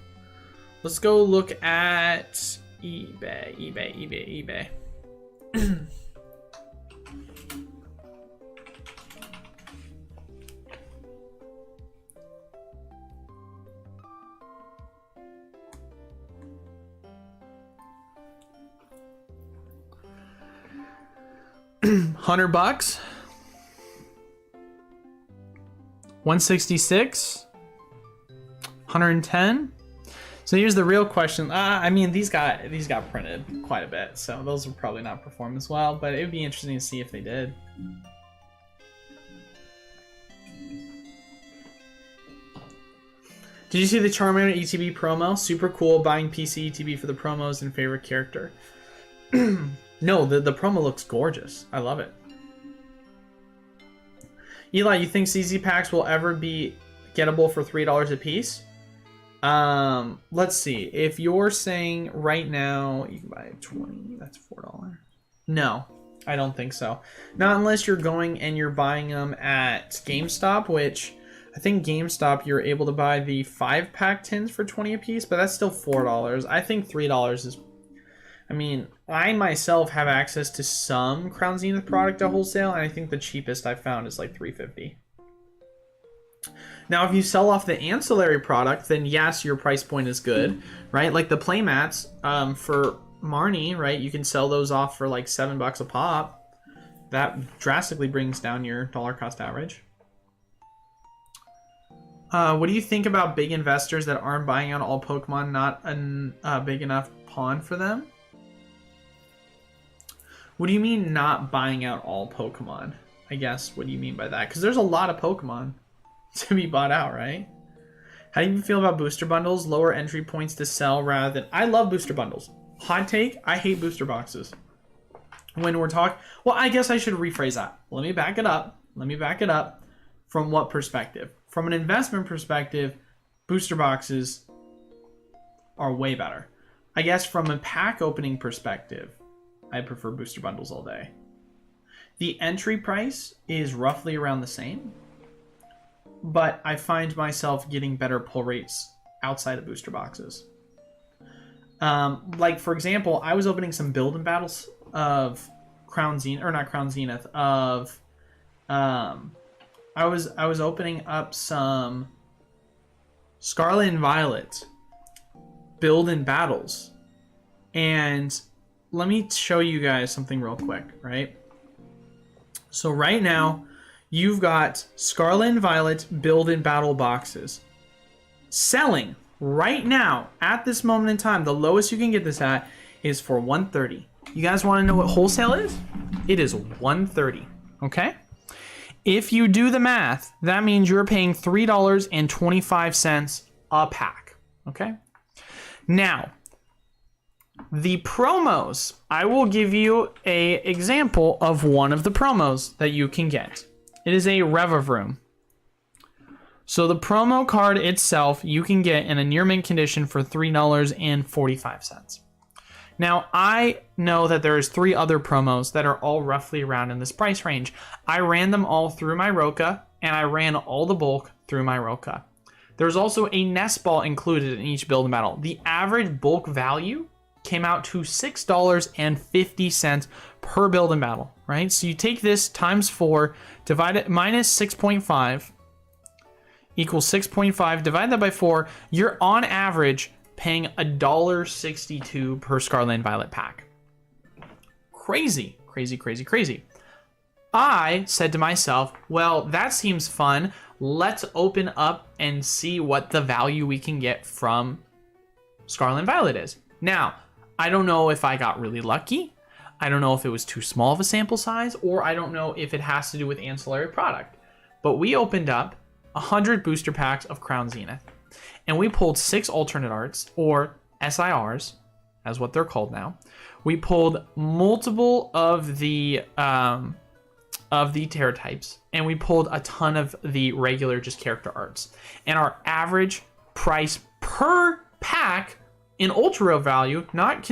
Let's go look at eBay. $100. 166. 110. So here's the real question. I mean, these got printed quite a bit, so those will probably not perform as well, but it would be interesting to see if they did. Did you see the Charmander ETB promo? Super cool, buying PC ETB for the promos and favorite character. No, the promo looks gorgeous. I love it. Eli, you think CZ packs will ever be gettable for $3 a piece? Let's see. If you're saying right now you can buy 20, that's $4. No, I don't think so. Not unless you're going and you're buying them at GameStop, which I think GameStop you're able to buy the 5-pack tins for 20 a piece, but that's still $4. I think $3 is I mean, I myself have access to some Crown Zenith product at Wholesale, and I think the cheapest I've found is like $350. Now, if you sell off the ancillary product, then yes, your price point is good, right? Like the playmats for Marnie, right? You can sell those off for like $7 a pop. That drastically brings down your dollar cost average. What do you think about big investors that aren't buying out all Pokemon, not a big enough pond for them? What do you mean not buying out all Pokemon? I guess, what do you mean by that? Because there's a lot of Pokemon to be bought out, right? How do you feel about booster bundles? Lower entry points to sell rather than... I love booster bundles. Hot take, I hate booster boxes. When we're talking... Well, I guess I should rephrase that. Let me back it up. From what perspective? From an investment perspective, booster boxes are way better. I guess from a pack opening perspective, I prefer booster bundles all day. The entry price is roughly around the same, but I find myself getting better pull rates outside of booster boxes. Like for example, I was opening some build and battles of Crown Zenith, or not Crown Zenith, of I was opening up some Scarlet and Violet build and battles, and let me show you guys something real quick, right? So right now, you've got Scarlet and Violet build and battle boxes selling right now at this moment in time. The lowest you can get this at is for $130. You guys want to know what wholesale is? It is $130. Okay. If you do the math, that means you're paying $3.25 a pack. Okay. Now, the promos, I will give you a example of one of the promos that you can get. It is a Revavroom. So the promo card itself, you can get in a near mint condition for $3.45. Now, I know that there's 3 other promos that are all roughly around in this price range. I ran them all through my Roka, and I ran all the bulk through my Roka. There's also a nest ball included in each build and battle. The average bulk value came out to $6.50 per build and battle, right? So you take this times 4, divide it minus 6.5 equals 6.5, divide that by 4, you're on average paying $1.62 per Scarlet and Violet pack. Crazy, crazy, crazy, crazy. I said to myself, well, that seems fun. Let's open up and see what the value we can get from Scarlet and Violet is. Now, I don't know if I got really lucky. I don't know if it was too small of a sample size, or I don't know if it has to do with ancillary product. But we opened up 100 booster packs of Crown Zenith, and we pulled 6 alternate arts, or SIRs, as what they're called now. We pulled multiple of the Terra types, and we pulled a ton of the regular just character arts. And our average price per pack in ultra value, not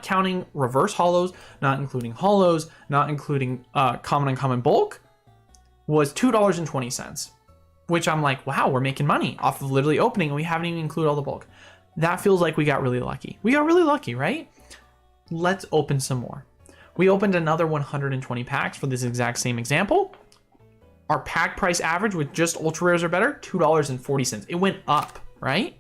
counting reverse hollows, not including hollows, not including common and common bulk, was $2.20. Which I'm like, wow, we're making money off of literally opening, and we haven't even included all the bulk. That feels like we got really lucky. We got really lucky, right? Let's open some more. We opened another 120 packs for this exact same example. Our pack price average with just ultra rares or better, $2.40. It went up, right?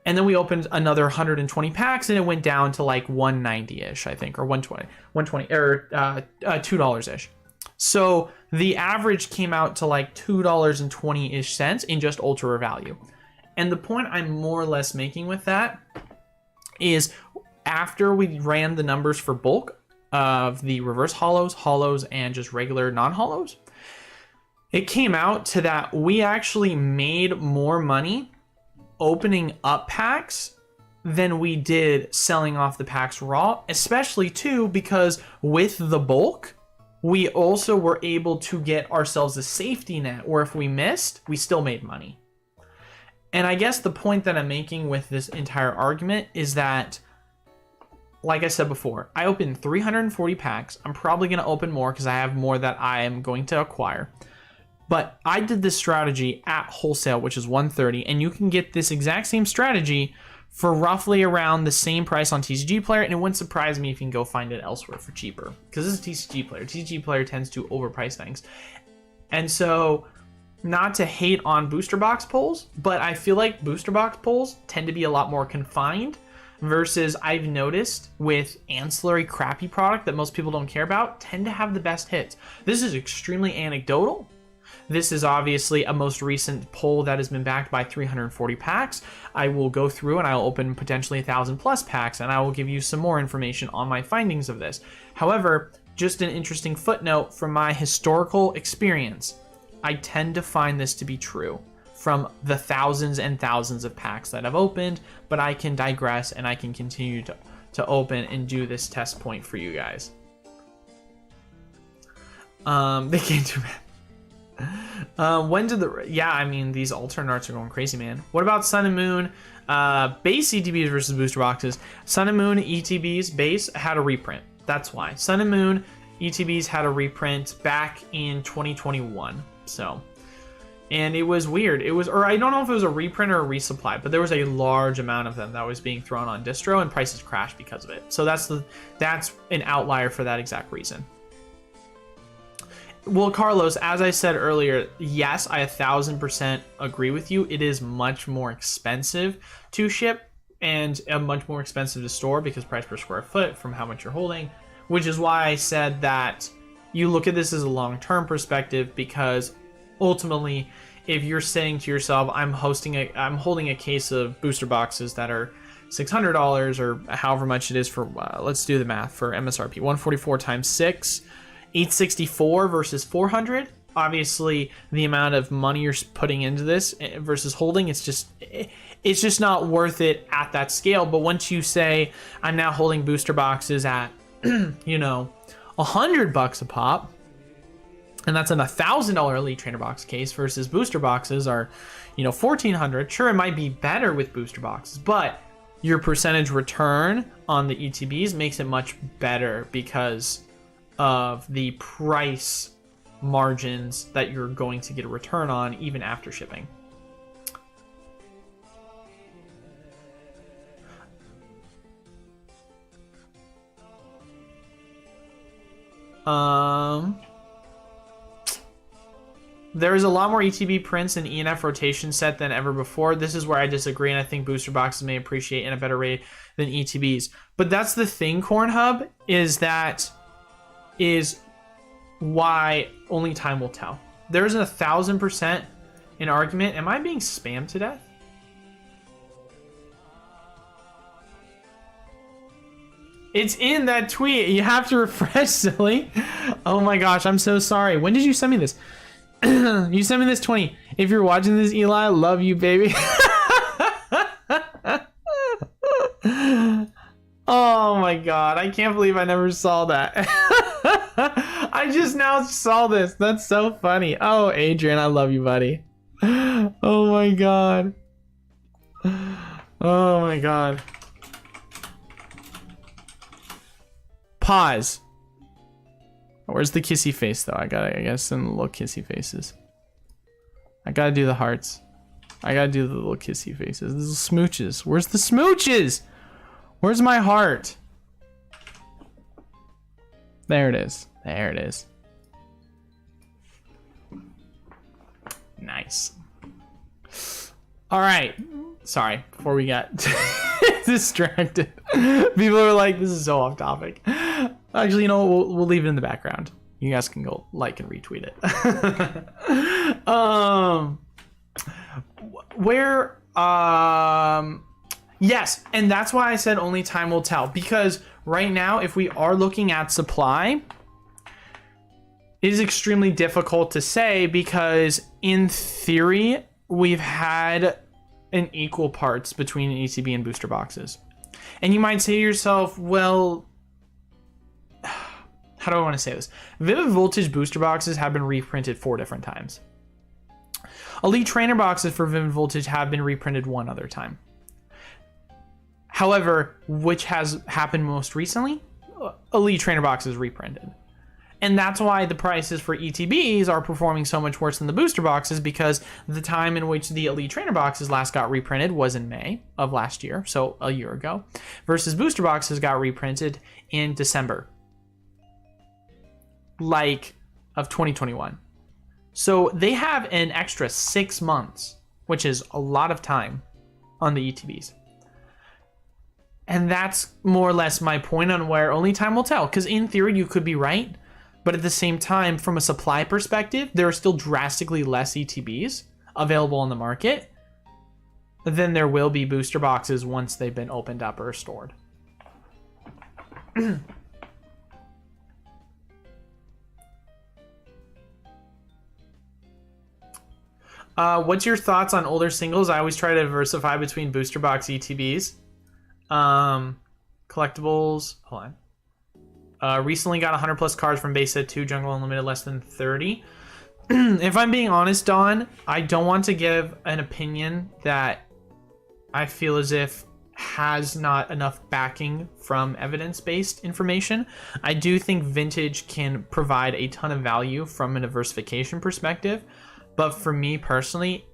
And then we opened another 120 packs, and it went down to like $190-ish, I think, or $120, or $2-ish. So the average came out to like $2.20-ish in just ultra rare value. And the point I'm more or less making with that is after we ran the numbers for bulk of the reverse hollows, and just regular non-hollows, it came out to that we actually made more money opening up packs than we did selling off the packs raw, especially too because with the bulk, we also were able to get ourselves a safety net where if we missed, we still made money. And I guess the point that I'm making with this entire argument is that, like I said before, I opened 340 packs. I'm probably going to open more because I have more that I am going to acquire. But I did this strategy at Wholesale, which is $130, and you can get this exact same strategy for roughly around the same price on TCG Player, and it wouldn't surprise me if you can go find it elsewhere for cheaper, because this is TCG Player. TCG Player tends to overprice things. And so, not to hate on booster box pulls, but I feel like booster box pulls tend to be a lot more confined versus I've noticed with ancillary crappy product that most people don't care about tend to have the best hits. This is extremely anecdotal. This is obviously a most recent poll that has been backed by 340 packs. I will go through and I'll open potentially 1,000 plus packs, and I will give you some more information on my findings of this. However, just an interesting footnote from my historical experience, I tend to find this to be true from the thousands and thousands of packs that I've opened, but I can digress and I can continue to open and do this test point for you guys. They can't do that. When did I mean, these alternate arts are going crazy, man. What about Sun and Moon base ETBs versus booster boxes? Sun and Moon ETBs base had a reprint. That's why. Sun and Moon ETBs had a reprint back in 2021. So, and it was weird. It was, or I don't know if it was a reprint or a resupply, but there was a large amount of them that was being thrown on distro, and prices crashed because of it. So that's an outlier for that exact reason. Well, Carlos, as I said earlier, yes, I 1,000% agree with you. It is much more expensive to ship and much more expensive to store because price per square foot from how much you're holding, which is why I said that you look at this as a long-term perspective, because ultimately, if you're saying to yourself, I'm holding a case of booster boxes that are $600 or however much it is for, let's do the math for MSRP, 144 times 6, 864 versus 400. Obviously, the amount of money you're putting into this versus holding, it's just not worth it at that scale. But once you say, I'm now holding booster boxes at, $100 a pop, and that's in $1,000 Elite Trainer box case versus booster boxes are, $1,400. Sure, it might be better with booster boxes, but your percentage return on the ETBs makes it much better because of the price margins that you're going to get a return on even after shipping. There's a lot more ETB prints in ENF rotation set than ever before. This is where I disagree, and I think booster boxes may appreciate in a better rate than ETBs. But that's the thing, Cornhub, is why only time will tell. There's 1,000% an argument. Am I being spammed to death? It's in that tweet. You have to refresh, silly. Oh my gosh, I'm so sorry. When did you send me this? You sent me this 20. If you're watching this, Eli, love you, baby. Oh my god, I can't believe I never saw that. I just now saw this. That's so funny. Oh, Adrian, I love you, buddy. Oh my god. Oh my god. Pause. Where's the kissy face though? I guess some little kissy faces. I gotta do the hearts. I gotta do the little kissy faces. The little smooches. Where's the smooches? Where's my heart? There it is. There it is. Nice. All right. Sorry, before we got distracted. People are like, this is so off topic. Actually, we'll leave it in the background. You guys can go like and retweet it. Yes, and that's why I said only time will tell. Because right now, if we are looking at supply, it is extremely difficult to say because in theory, we've had an equal parts between ETB and booster boxes. And you might say to yourself, well, how do I want to say this? Vivid Voltage booster boxes have been reprinted 4 different times. Elite Trainer boxes for Vivid Voltage have been reprinted 1 other time. However, which has happened most recently? Elite Trainer boxes reprinted. And that's why the prices for ETBs are performing so much worse than the booster boxes, because the time in which the Elite Trainer boxes last got reprinted was in May of last year, so a year ago, versus booster boxes got reprinted in December, of 2021. So they have an extra 6 months, which is a lot of time on the ETBs. And that's more or less my point on where only time will tell, because in theory you could be right. But at the same time, from a supply perspective, there are still drastically less ETBs available on the market than there will be booster boxes once they've been opened up or stored. What's your thoughts on older singles? I always try to diversify between booster box ETBs. Collectibles. Hold on. Recently got 100 plus cards from base set 2, Jungle Unlimited less than 30. If I'm being honest, Don, I don't want to give an opinion that I feel as if has not enough backing from evidence-based information. I do think vintage can provide a ton of value from a diversification perspective, but for me personally,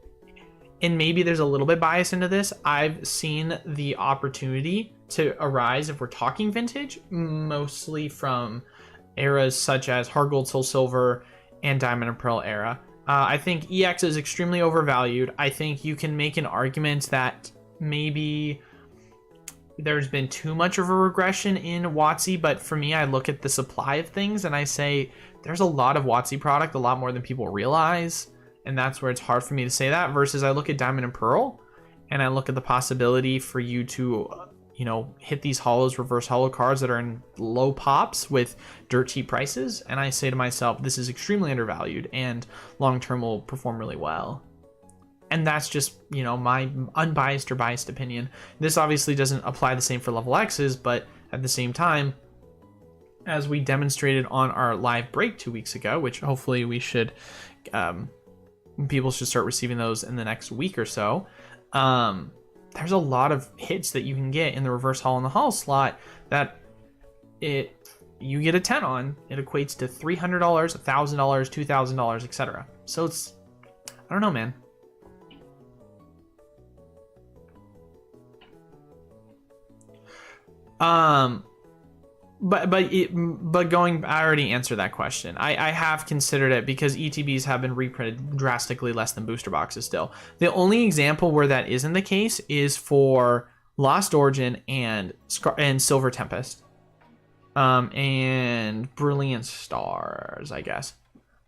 and maybe there's a little bit bias into this, I've seen the opportunity to arise, if we're talking vintage, mostly from eras such as Hard Gold, Soul Silver, and Diamond and Pearl era. I think EX is extremely overvalued. I think you can make an argument that maybe there's been too much of a regression in WotC, but for me, I look at the supply of things and I say there's a lot of WotC product, a lot more than people realize. And that's where it's hard for me to say that, versus I look at Diamond and Pearl and I look at the possibility for you to, hit these holos, reverse holo cards that are in low pops with dirt cheap prices. And I say to myself, this is extremely undervalued and long-term will perform really well. And that's just, my unbiased or biased opinion. This obviously doesn't apply the same for level X's, but at the same time, as we demonstrated on our live break 2 weeks ago, which hopefully we should, people should start receiving those in the next week or so. There's a lot of hits that you can get in the reverse holo and the holo slot that you get a 10 on. It equates to $300, $1,000, $2,000, etc. So it's, I don't know, man. But going, I already answered that question. I have considered it because ETBs have been reprinted drastically less than booster boxes still. The only example where that isn't the case is for Lost Origin and Silver Tempest. And Brilliant Stars, I guess.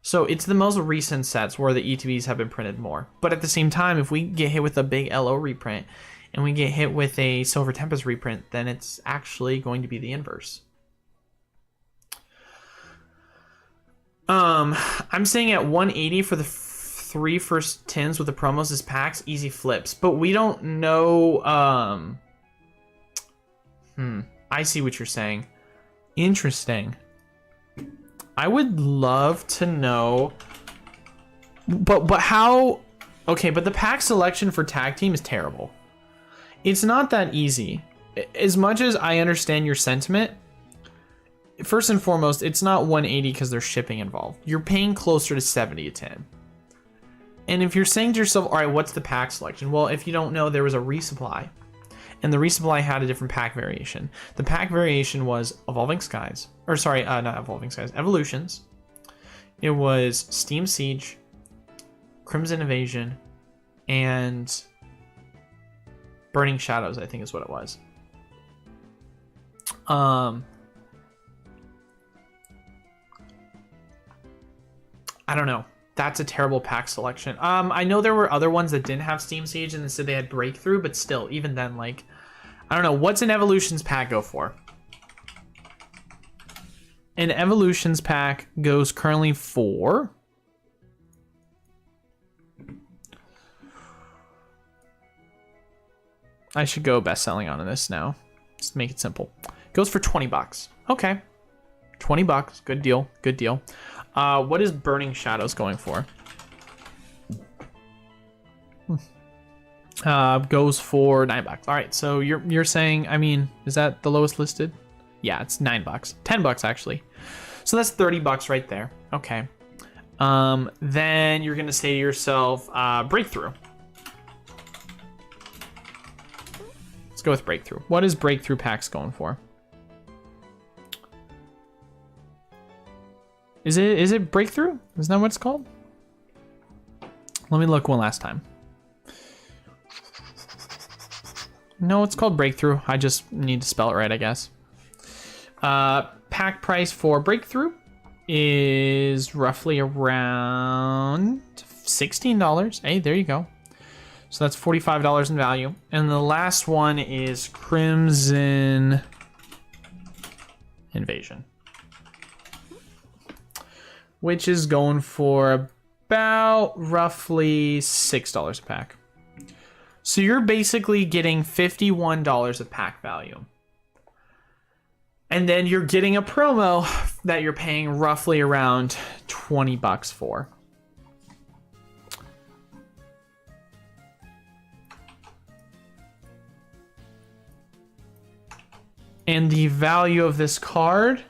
So it's the most recent sets where the ETBs have been printed more. But at the same time, if we get hit with a big LO reprint and we get hit with a Silver Tempest reprint, then it's actually going to be the inverse. I'm saying at 180 for the 3 first tins with the promos as packs, easy flips. But we don't know. I see what you're saying. Interesting. I would love to know. But how? Okay, but the pack selection for tag team is terrible. It's not that easy. As much as I understand your sentiment, first and foremost, it's not 180 because there's shipping involved. You're paying closer to 70 a 10. And if you're saying to yourself, all right, what's the pack selection? Well, if you don't know, there was a resupply. And the resupply had a different pack variation. The pack variation was Evolving Skies. Or sorry, not Evolving Skies. Evolutions. It was Steam Siege, Crimson Invasion, and Burning Shadows, I think is what it was. I don't know. That's a terrible pack selection. I know there were other ones that didn't have Steam Siege and said they had Breakthrough, but still, even then, like, I don't know. What's an Evolutions pack go for? An Evolutions pack goes currently for... I should go best-selling on this now. Just make it simple. Goes for 20 bucks. Okay. 20 bucks. Good deal. Good deal. What is Burning Shadows going for? Goes for 9 bucks. All right, so you're saying, I mean, is that the lowest listed? Yeah, it's 9 bucks. 10 bucks actually. So that's 30 bucks right there. Okay. Then you're gonna say to yourself, breakthrough. Let's go with breakthrough. What is breakthrough packs going for? Is it breakthrough? Isn't that what it's called? Let me look one last time. No, it's called breakthrough. I just need to spell it right, I guess. Pack price for breakthrough is roughly around $16. Hey, there you go. So that's $45 in value. And the last one is Crimson Invasion, which is going for about roughly $6 a pack. So you're basically getting $51 of pack value. And then you're getting a promo that you're paying roughly around 20 bucks for. And the value of this card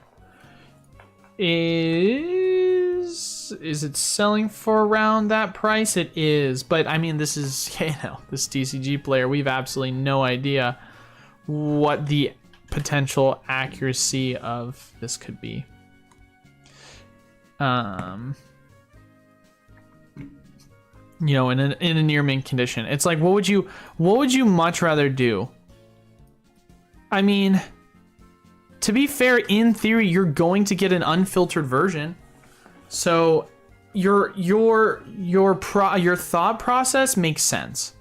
is it selling for around that price? It is, but I mean, this is, you know, this TCG player, we've absolutely no idea what the potential accuracy of this could be. You know, in a near mint condition, it's like, what would you much rather do? I mean, to be fair, in theory, you're going to get an unfiltered version. So your thought process makes sense.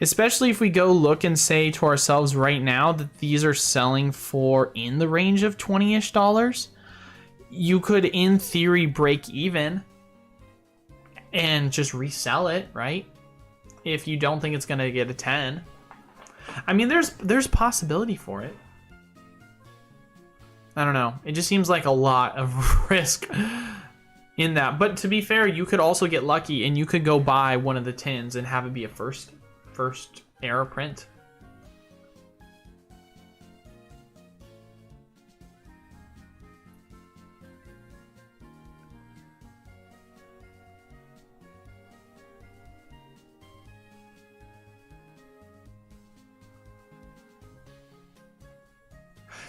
Especially if we go look and say to ourselves right now that these are selling for in the range of $20-ish. You could, in theory, break even and just resell it, right? If you don't think it's gonna get a 10. I mean, there's possibility for it. I don't know. It just seems like a lot of risk in that. But to be fair, you could also get lucky and you could go buy one of the tins and have it be a first error print.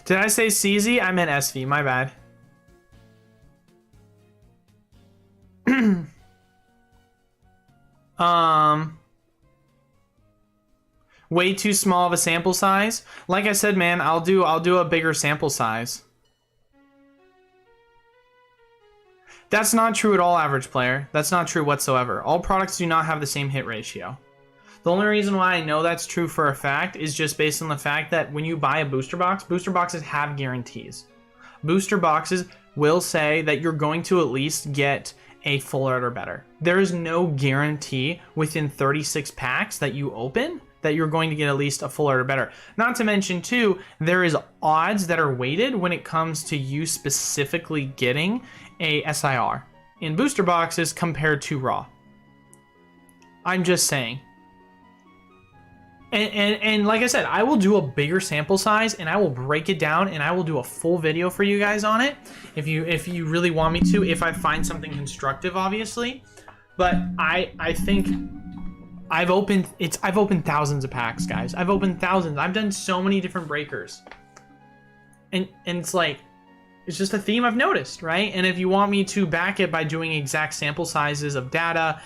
Did I say CZ? I meant SV, my bad. Way too small of a sample size. Like I said, man, I'll do a bigger sample size. That's not true at all, average player. That's not true whatsoever. All products do not have the same hit ratio. The only reason why I know that's true for a fact is just based on the fact that when you buy a booster boxes have guarantees. Booster boxes will say that you're going to at least get a full art or better. There is no guarantee within 36 packs that you open that you're going to get at least a full art or better. Not to mention too, there is odds that are weighted when it comes to you specifically getting a SIR in booster boxes compared to raw. I'm just saying. And like I said, I will do a bigger sample size and I will break it down and I will do a full video for you guys on it if you really want me to, if I find something constructive, obviously. But I think I've opened thousands of packs, guys. I've opened thousands. I've done so many different breakers. And it's like, it's just a theme I've noticed, right? And if you want me to back it by doing exact sample sizes of data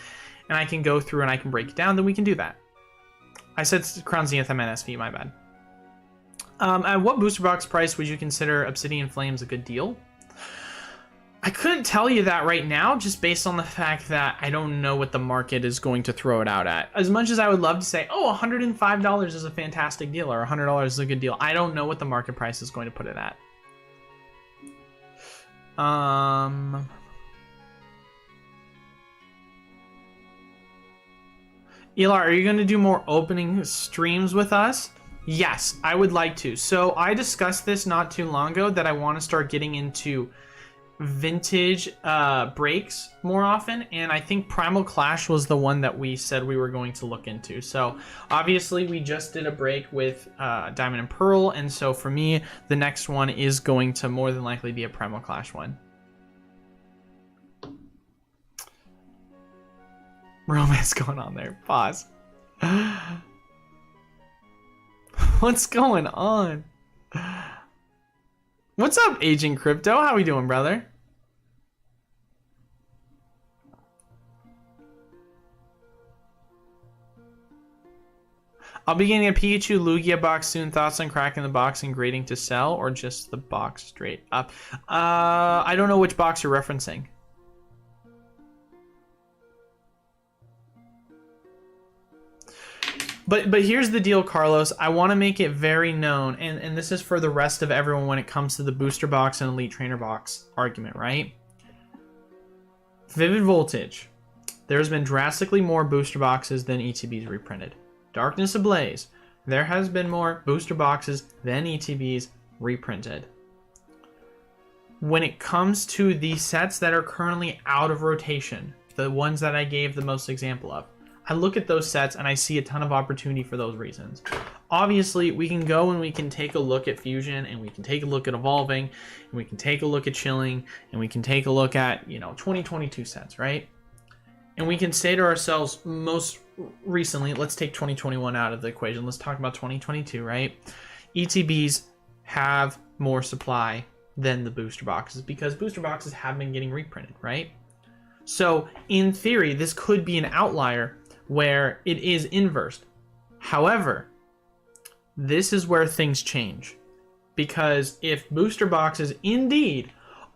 and I can go through and I can break it down, then we can do that. I said Crown Zenith, I meant SV, my bad. At what booster box price would you consider Obsidian Flames a good deal? I couldn't tell you that right now, just based on the fact that I don't know what the market is going to throw it out at. As much as I would love to say, oh, $105 is a fantastic deal, or $100 is a good deal, I don't know what the market price is going to put it at. Elar, are you going to do more opening streams with us? Yes, I would like to. So I discussed this not too long ago that I want to start getting into vintage breaks more often, and I think Primal Clash was the one that we said we were going to look into. So obviously we just did a break with Diamond and Pearl, and so for me the next one is going to more than likely be a Primal Clash one. Romance going on there. Pause. What's going on? What's up, Agent Crypto? How we doing, brother? I'll be getting a Pikachu Lugia box soon. Thoughts on cracking the box and grading to sell, or just the box straight up? I don't know which box you're referencing. But here's the deal, Carlos. I want to make it very known, and this is for the rest of everyone when it comes to the booster box and elite trainer box argument, right? Vivid Voltage. There's been drastically more booster boxes than ETBs reprinted. Darkness Ablaze. There has been more booster boxes than ETBs reprinted. When it comes to the sets that are currently out of rotation, the ones that I gave the most example of, I look at those sets and I see a ton of opportunity for those reasons. Obviously, we can go and we can take a look at Fusion, and we can take a look at Evolving, and we can take a look at Chilling, and we can take a look at, 2022 sets, right? And we can say to ourselves, most recently, let's take 2021 out of the equation. Let's talk about 2022, right? ETBs have more supply than the booster boxes because booster boxes have been getting reprinted, right? So in theory, this could be an outlier where it is inversed. However, this is where things change, because if booster boxes indeed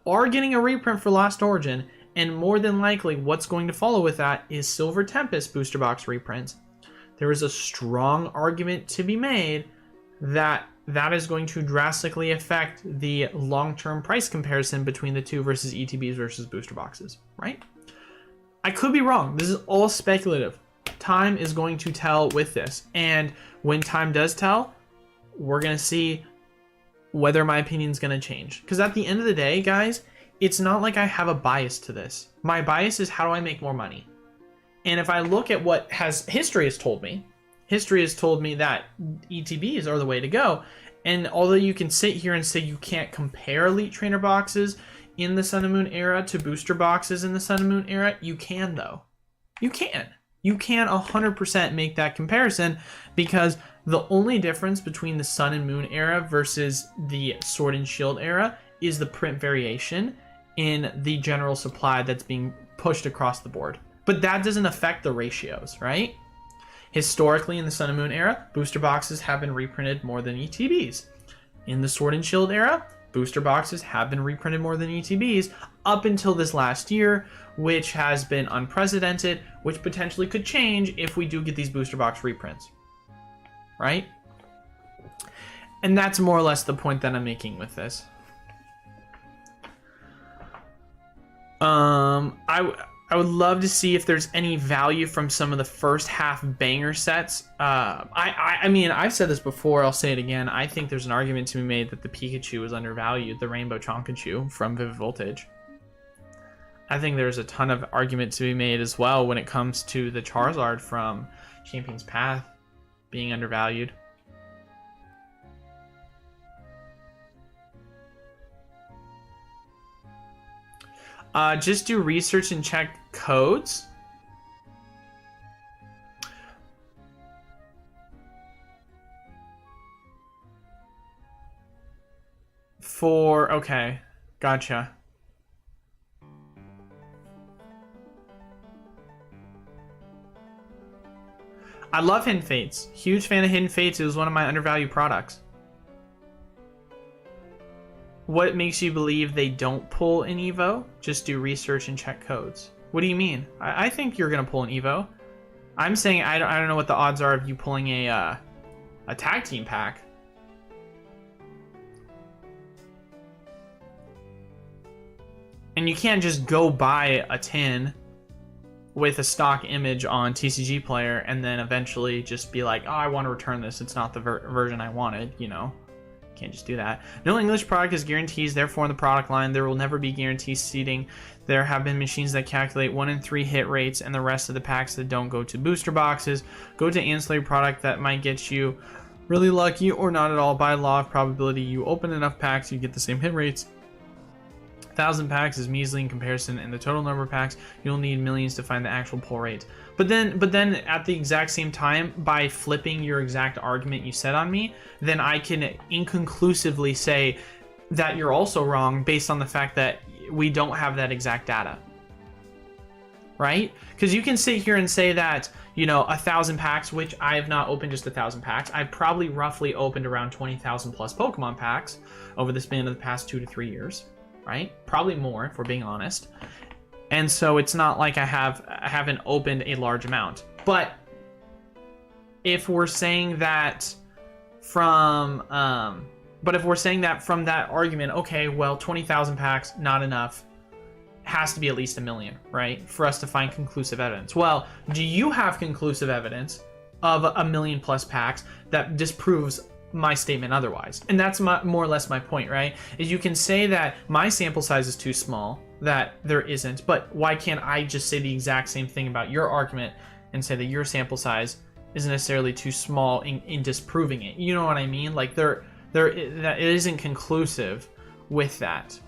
are getting a reprint for Lost Origin, and more than likely what's going to follow with that is Silver Tempest booster box reprints, there is a strong argument to be made that that is going to drastically affect the long-term price comparison between the two versus ETBs versus booster boxes, right? I could be wrong. This is all speculative. Time is going to tell with this. And when time does tell, we're going to see whether my opinion is going to change. Because at the end of the day, guys, it's not like I have a bias to this. My bias is how do I make more money? And if I look at what history has told me that ETBs are the way to go. And although you can sit here and say you can't compare Elite Trainer boxes in the Sun and Moon era to booster boxes in the Sun and Moon era, you can though. You can 100% make that comparison, because the only difference between the Sun and Moon era versus the Sword and Shield era is the print variation in the general supply that's being pushed across the board. But that doesn't affect the ratios, right? Historically, in the Sun and Moon era, booster boxes have been reprinted more than ETBs. In the Sword and Shield era, booster boxes have been reprinted more than ETBs up until this last year, which has been unprecedented, which potentially could change if we do get these booster box reprints, right? And that's more or less the point that I'm making with this. I would love to see if there's any value from some of the first half banger sets. I mean, I've said this before, I'll say it again. I think there's an argument to be made that the Pikachu is undervalued, the Rainbow Chonkachu from Vivid Voltage. I think there's a ton of argument to be made as well when it comes to the Charizard from Champion's Path being undervalued. Just do research and check codes. Okay, gotcha. I love Hidden Fates. Huge fan of Hidden Fates. It was one of my undervalued products. What makes you believe they don't pull an Evo? Just do research and check codes. What do you mean? I think you're gonna pull an Evo. I'm saying I don't know what the odds are of you pulling a tag team pack. And you can't just go buy a tin with a stock image on TCG Player and then eventually just be like, oh, I want to return this. It's not the version I wanted, you know. can't just do that. No English product is guarantees, therefore in the product line there will never be guarantee seating. There have been machines that calculate 1 in 3 hit rates and the rest of the packs that don't go to booster boxes go to ancillary product that might get you really lucky or not at all. By law of probability, you open enough packs, you get the same hit rates. 1,000 packs is measly in comparison, and the total number of packs you'll need millions to find the actual pull rate. But then at the exact same time, by flipping your exact argument you said on me, then I can inconclusively say that you're also wrong based on the fact that we don't have that exact data, right? Because you can sit here and say that, you know, 1,000 packs, which I have not opened just 1,000 packs. I've probably roughly opened around 20,000 plus Pokemon packs over the span of the past 2 to 3 years. Right? Probably more, if we're being honest. And so it's not like I haven't opened a large amount. But if we're saying that from that argument, okay, well, 20,000 packs, not enough. Has to be at least 1 million, right? For us to find conclusive evidence. Well, do you have conclusive evidence of 1 million plus packs that disproves my statement otherwise? And that's more or less my point, right? Is you can say that my sample size is too small, that there isn't, but why can't I just say the exact same thing about your argument and say that your sample size isn't necessarily too small in disproving it? You know what I mean? Like that it isn't conclusive with that,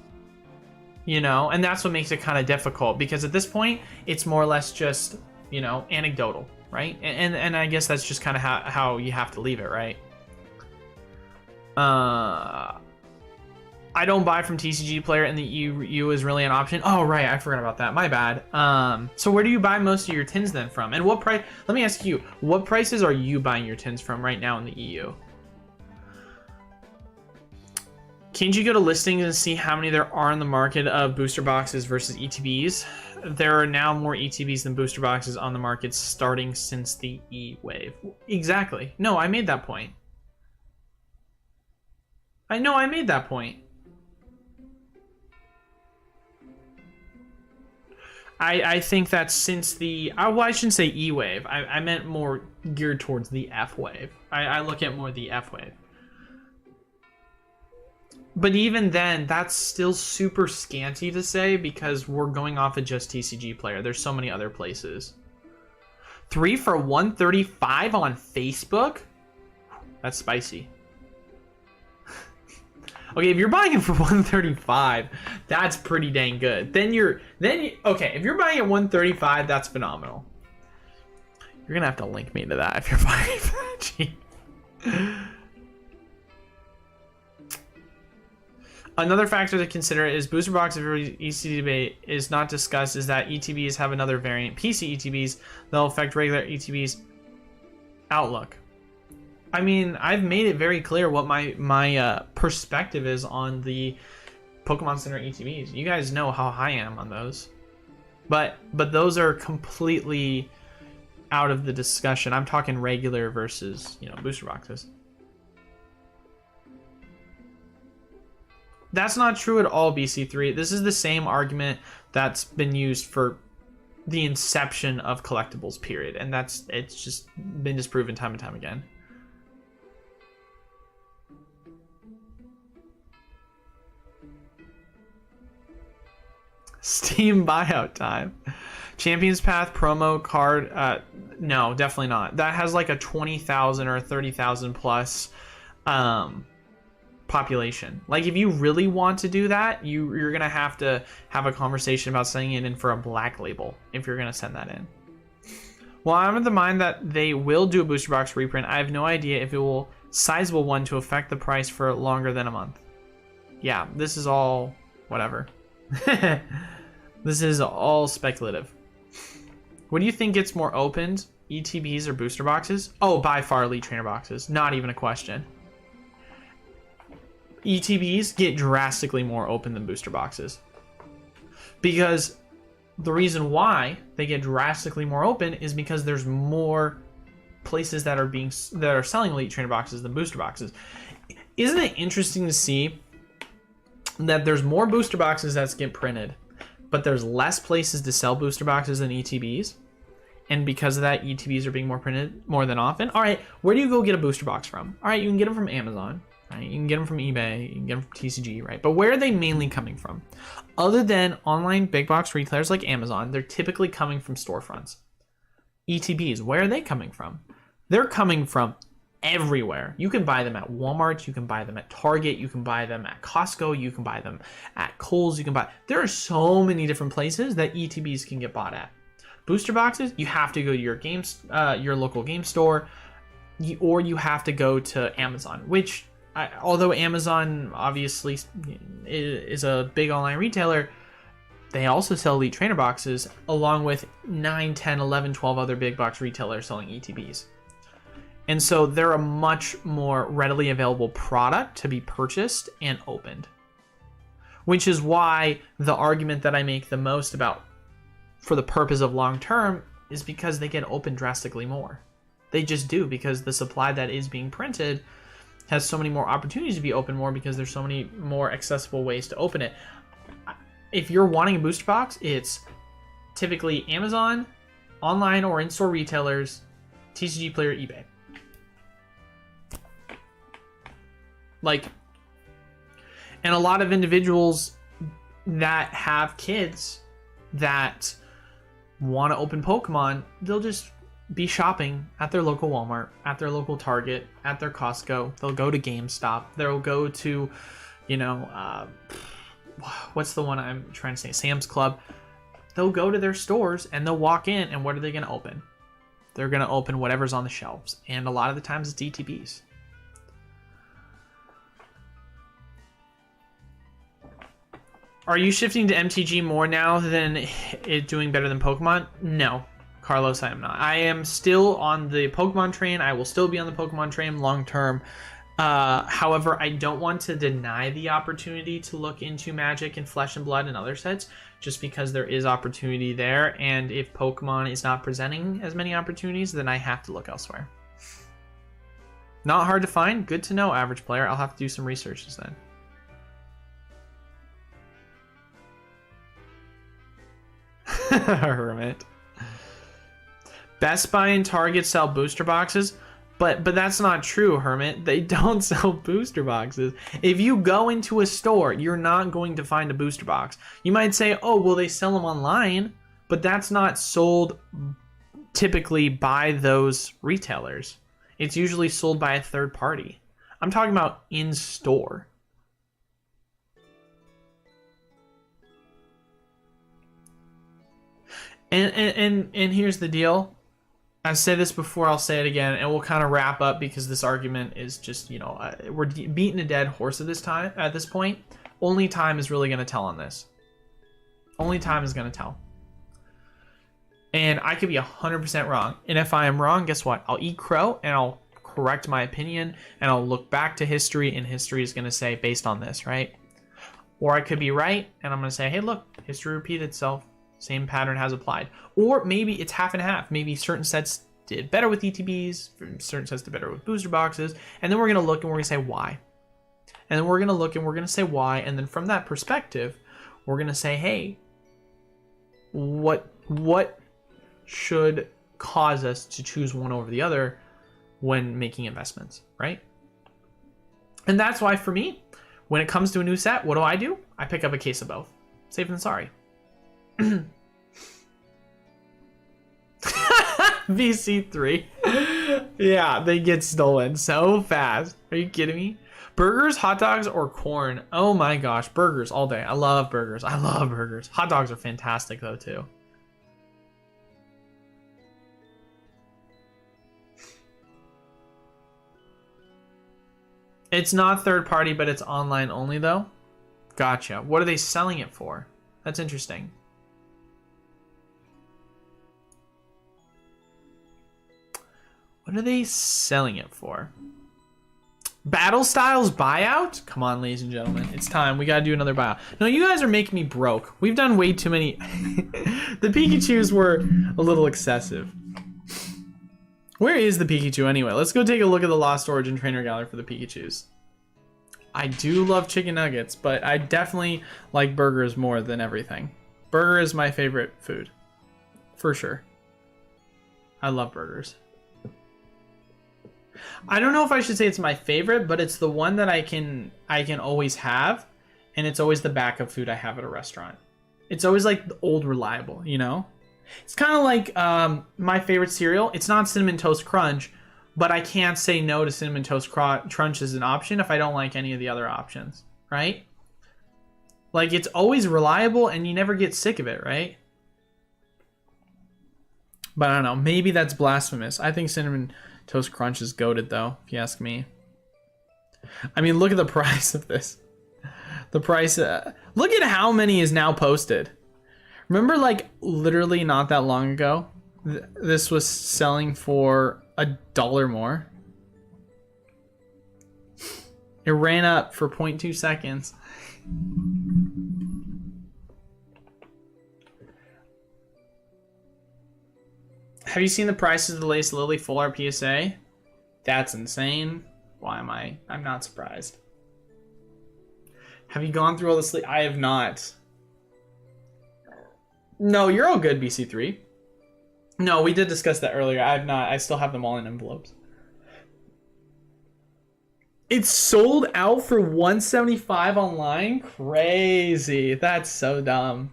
you know? And that's what makes it kind of difficult, because at this point it's more or less just, you know, anecdotal, right? And I guess that's just kind of how you have to leave it, right? I don't buy from TCG Player, and the EU is really an option. Oh, right, I forgot about that. My bad. So where do you buy most of your tins then from? And what price? Let me ask you, what prices are you buying your tins from right now in the EU? Can't you go to listings and see how many there are in the market of booster boxes versus ETBs? There are now more ETBs than booster boxes on the market starting since the E-Wave. Exactly. No, I made that point. I know I made that point. I think that since the... well, I shouldn't say E-Wave. I meant more geared towards the F-Wave. I look at more the F-Wave. But even then, that's still super scanty to say, because we're going off of just TCG Player. There's so many other places. 3 for 135 on Facebook? That's spicy. Okay, if you're buying it for 135, that's pretty dang good. Okay, if you're buying it 135, that's phenomenal. You're gonna have to link me to that if you're buying it for that cheap. Another factor to consider is booster box ETB is not discussed is that ETBs have another variant, PC ETBs, that'll affect regular ETBs outlook. I mean, I've made it very clear what my perspective is on the Pokemon Center ETBs. You guys know how high I am on those, but those are completely out of the discussion. I'm talking regular versus, you know, booster boxes. That's not true at all, BC3. This is the same argument that's been used for the inception of collectibles, period, and it's just been disproven time and time again. Steam buyout time. Champions Path promo card. No, definitely not. That has like a 20,000 or 30,000 plus population. Like, if you really want to do that, you're gonna have to have a conversation about sending it in for a black label if you're gonna send that in. Well, I'm of the mind that they will do a booster box reprint. I have no idea if it will sizable one to affect the price for longer than a month. Yeah, this is all whatever. This is all speculative. What do you think gets more opened? ETBs or booster boxes? Oh, by far Elite Trainer boxes. Not even a question. ETBs get drastically more open than booster boxes. Because the reason why they get drastically more open is because there's more places that are selling Elite Trainer boxes than booster boxes. Isn't it interesting to see that there's more booster boxes that get printed, but there's less places to sell booster boxes than ETBs? And because of that, ETBs are being more printed more than often. All right, where do you go get a booster box from? All right, you can get them from Amazon, right? You can get them from eBay, you can get them from TCG, right? But where are they mainly coming from? Other than online big box retailers like Amazon, they're typically coming from storefronts. ETBs, where are they coming from? They're coming from everywhere. You can buy them at Walmart, you can buy them at Target, you can buy them at Costco, you can buy them at Kohl's, there are so many different places that ETBs can get bought at. Booster boxes, you have to go to your local game store, or you have to go to Amazon, which, although Amazon obviously is a big online retailer, they also sell Elite Trainer boxes along with 9, 10, 11, 12 other big box retailers selling ETBs. And so they're a much more readily available product to be purchased and opened. Which is why the argument that I make the most about for the purpose of long term is because they get opened drastically more. They just do, because the supply that is being printed has so many more opportunities to be opened more because there's so many more accessible ways to open it. If you're wanting a booster box, it's typically Amazon, online or in-store retailers, TCG Player, eBay. And a lot of individuals that have kids that want to open Pokemon, they'll just be shopping at their local Walmart, at their local Target, at their Costco. They'll go to GameStop. They'll go to, what's the one I'm trying to say? Sam's Club. They'll go to their stores and they'll walk in, and what are they going to open? They're going to open whatever's on the shelves. And a lot of the times it's ETBs. Are you shifting to MTG more now than it doing better than Pokemon? No, Carlos, I am not. I am still on the Pokemon train. I will still be on the Pokemon train long term. However, I don't want to deny the opportunity to look into Magic and Flesh and Blood and other sets, just because there is opportunity there. And if Pokemon is not presenting as many opportunities, then I have to look elsewhere. Not hard to find. Good to know, average player. I'll have to do some researches then. Hermit. Best Buy and Target sell booster boxes, but that's not true, Hermit. They don't sell booster boxes. If you go into a store, you're not going to find a booster box. You might say, oh, well, they sell them online, but that's not sold typically by those retailers. It's usually sold by a third party. I'm talking about in store. And here's the deal. I've said this before, I'll say it again, and we'll kind of wrap up because this argument is just, we're beating a dead horse at this point. Only time is really going to tell on this. Only time is going to tell. And I could be 100% wrong. And if I am wrong, guess what? I'll eat crow and I'll correct my opinion and I'll look back to history, and history is going to say based on this, right? Or I could be right and I'm going to say, hey, look, history repeated itself. Same pattern has applied. Or maybe it's half and half. Maybe certain sets did better with ETBs, certain sets did better with booster boxes, and then we're going to look and we're going to say why. And then we're going to look and we're going to say why, and then from that perspective, we're going to say, hey, what should cause us to choose one over the other when making investments, right? And that's why for me, when it comes to a new set, what do? I pick up a case of both. Safe than sorry. VC3. Yeah, they get stolen so fast. Are you kidding me? Burgers, hot dogs, or corn? Oh my gosh, burgers all day. I love burgers. Hot dogs are fantastic though too. It's not third party, but it's online only though. Gotcha. What are they selling it for? That's interesting. What are they selling it for? Battle Styles buyout? Come on, ladies and gentlemen. It's time. We got to do another buyout. No, you guys are making me broke. We've done way too many. The Pikachus were a little excessive. Where is the Pikachu anyway? Let's go take a look at the Lost Origin Trainer Gallery for the Pikachus. I do love chicken nuggets, but I definitely like burgers more than everything. Burger is my favorite food. For sure. I love burgers. I don't know if I should say it's my favorite, but it's the one that I can always have, and it's always the backup food I have at a restaurant. It's always like the old reliable, you know? It's kind of like my favorite cereal. It's not Cinnamon Toast Crunch, but I can't say no to Cinnamon Toast Crunch as an option if I don't like any of the other options, right? Like, it's always reliable and you never get sick of it, right? But I don't know. Maybe that's blasphemous. I think Cinnamon Toast Crunch is goated, though, if you ask me. I mean, look at the price of this. The price... look at how many is now posted. Remember, like, literally not that long ago, this was selling for $1 more. It ran up for 0.2 seconds. Have you seen the prices of the Lace Lily Full Art PSA? That's insane. Why am I? I'm not surprised. Have you gone through all this? I have not. No, you're all good, BC3. No, we did discuss that earlier. I have not. I still have them all in envelopes. It's sold out for $175 online? Crazy. That's so dumb.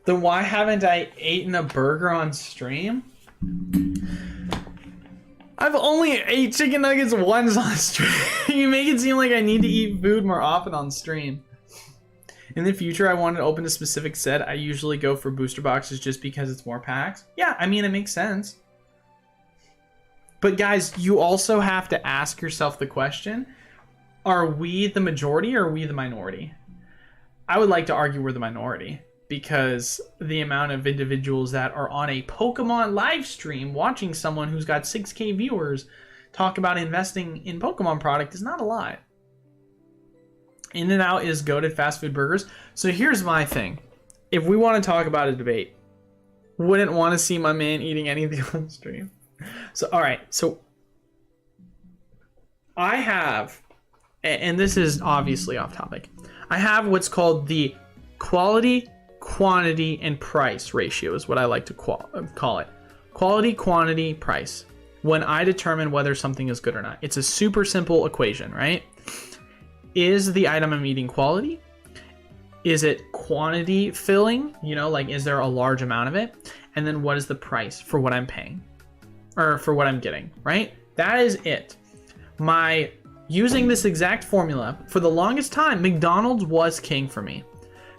Then why haven't I eaten a burger on stream? I've only ate chicken nuggets once on stream. You make it seem like I need to eat food more often on stream. In the future, I want to open a specific set. I usually go for booster boxes just because it's more packs. Yeah, I mean, it makes sense. But guys, you also have to ask yourself the question, are we the majority or are we the minority? I would like to argue we're the minority, because the amount of individuals that are on a Pokemon live stream watching someone who's got 6K viewers talk about investing in Pokemon product is not a lot. In-N-Out is goated fast food burgers. So here's my thing. If we want to talk about a debate, wouldn't want to see my man eating anything on stream. So, all right. So I have, and this is obviously off topic, I have what's called the quality, quantity, and price ratio is what I like to call it. Quality, quantity, price. When I determine whether something is good or not. It's a super simple equation, right? Is the item I'm eating quality? Is it quantity filling? You know, like, is there a large amount of it? And then what is the price for what I'm paying? Or for what I'm getting, right? That is it. Using this exact formula, for the longest time, McDonald's was king for me.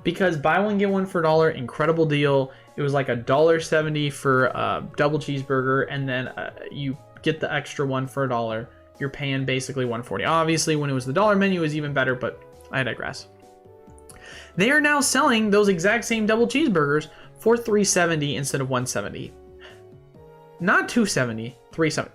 Because buy one, get one for $1, incredible deal. It was like $1.70 for a double cheeseburger, and then you get the extra one for $1. You're paying basically $1.40. Obviously, when it was the dollar menu, it was even better, but I digress. They are now selling those exact same double cheeseburgers for $3.70 instead of $1.70. Not $2.70, $3.70.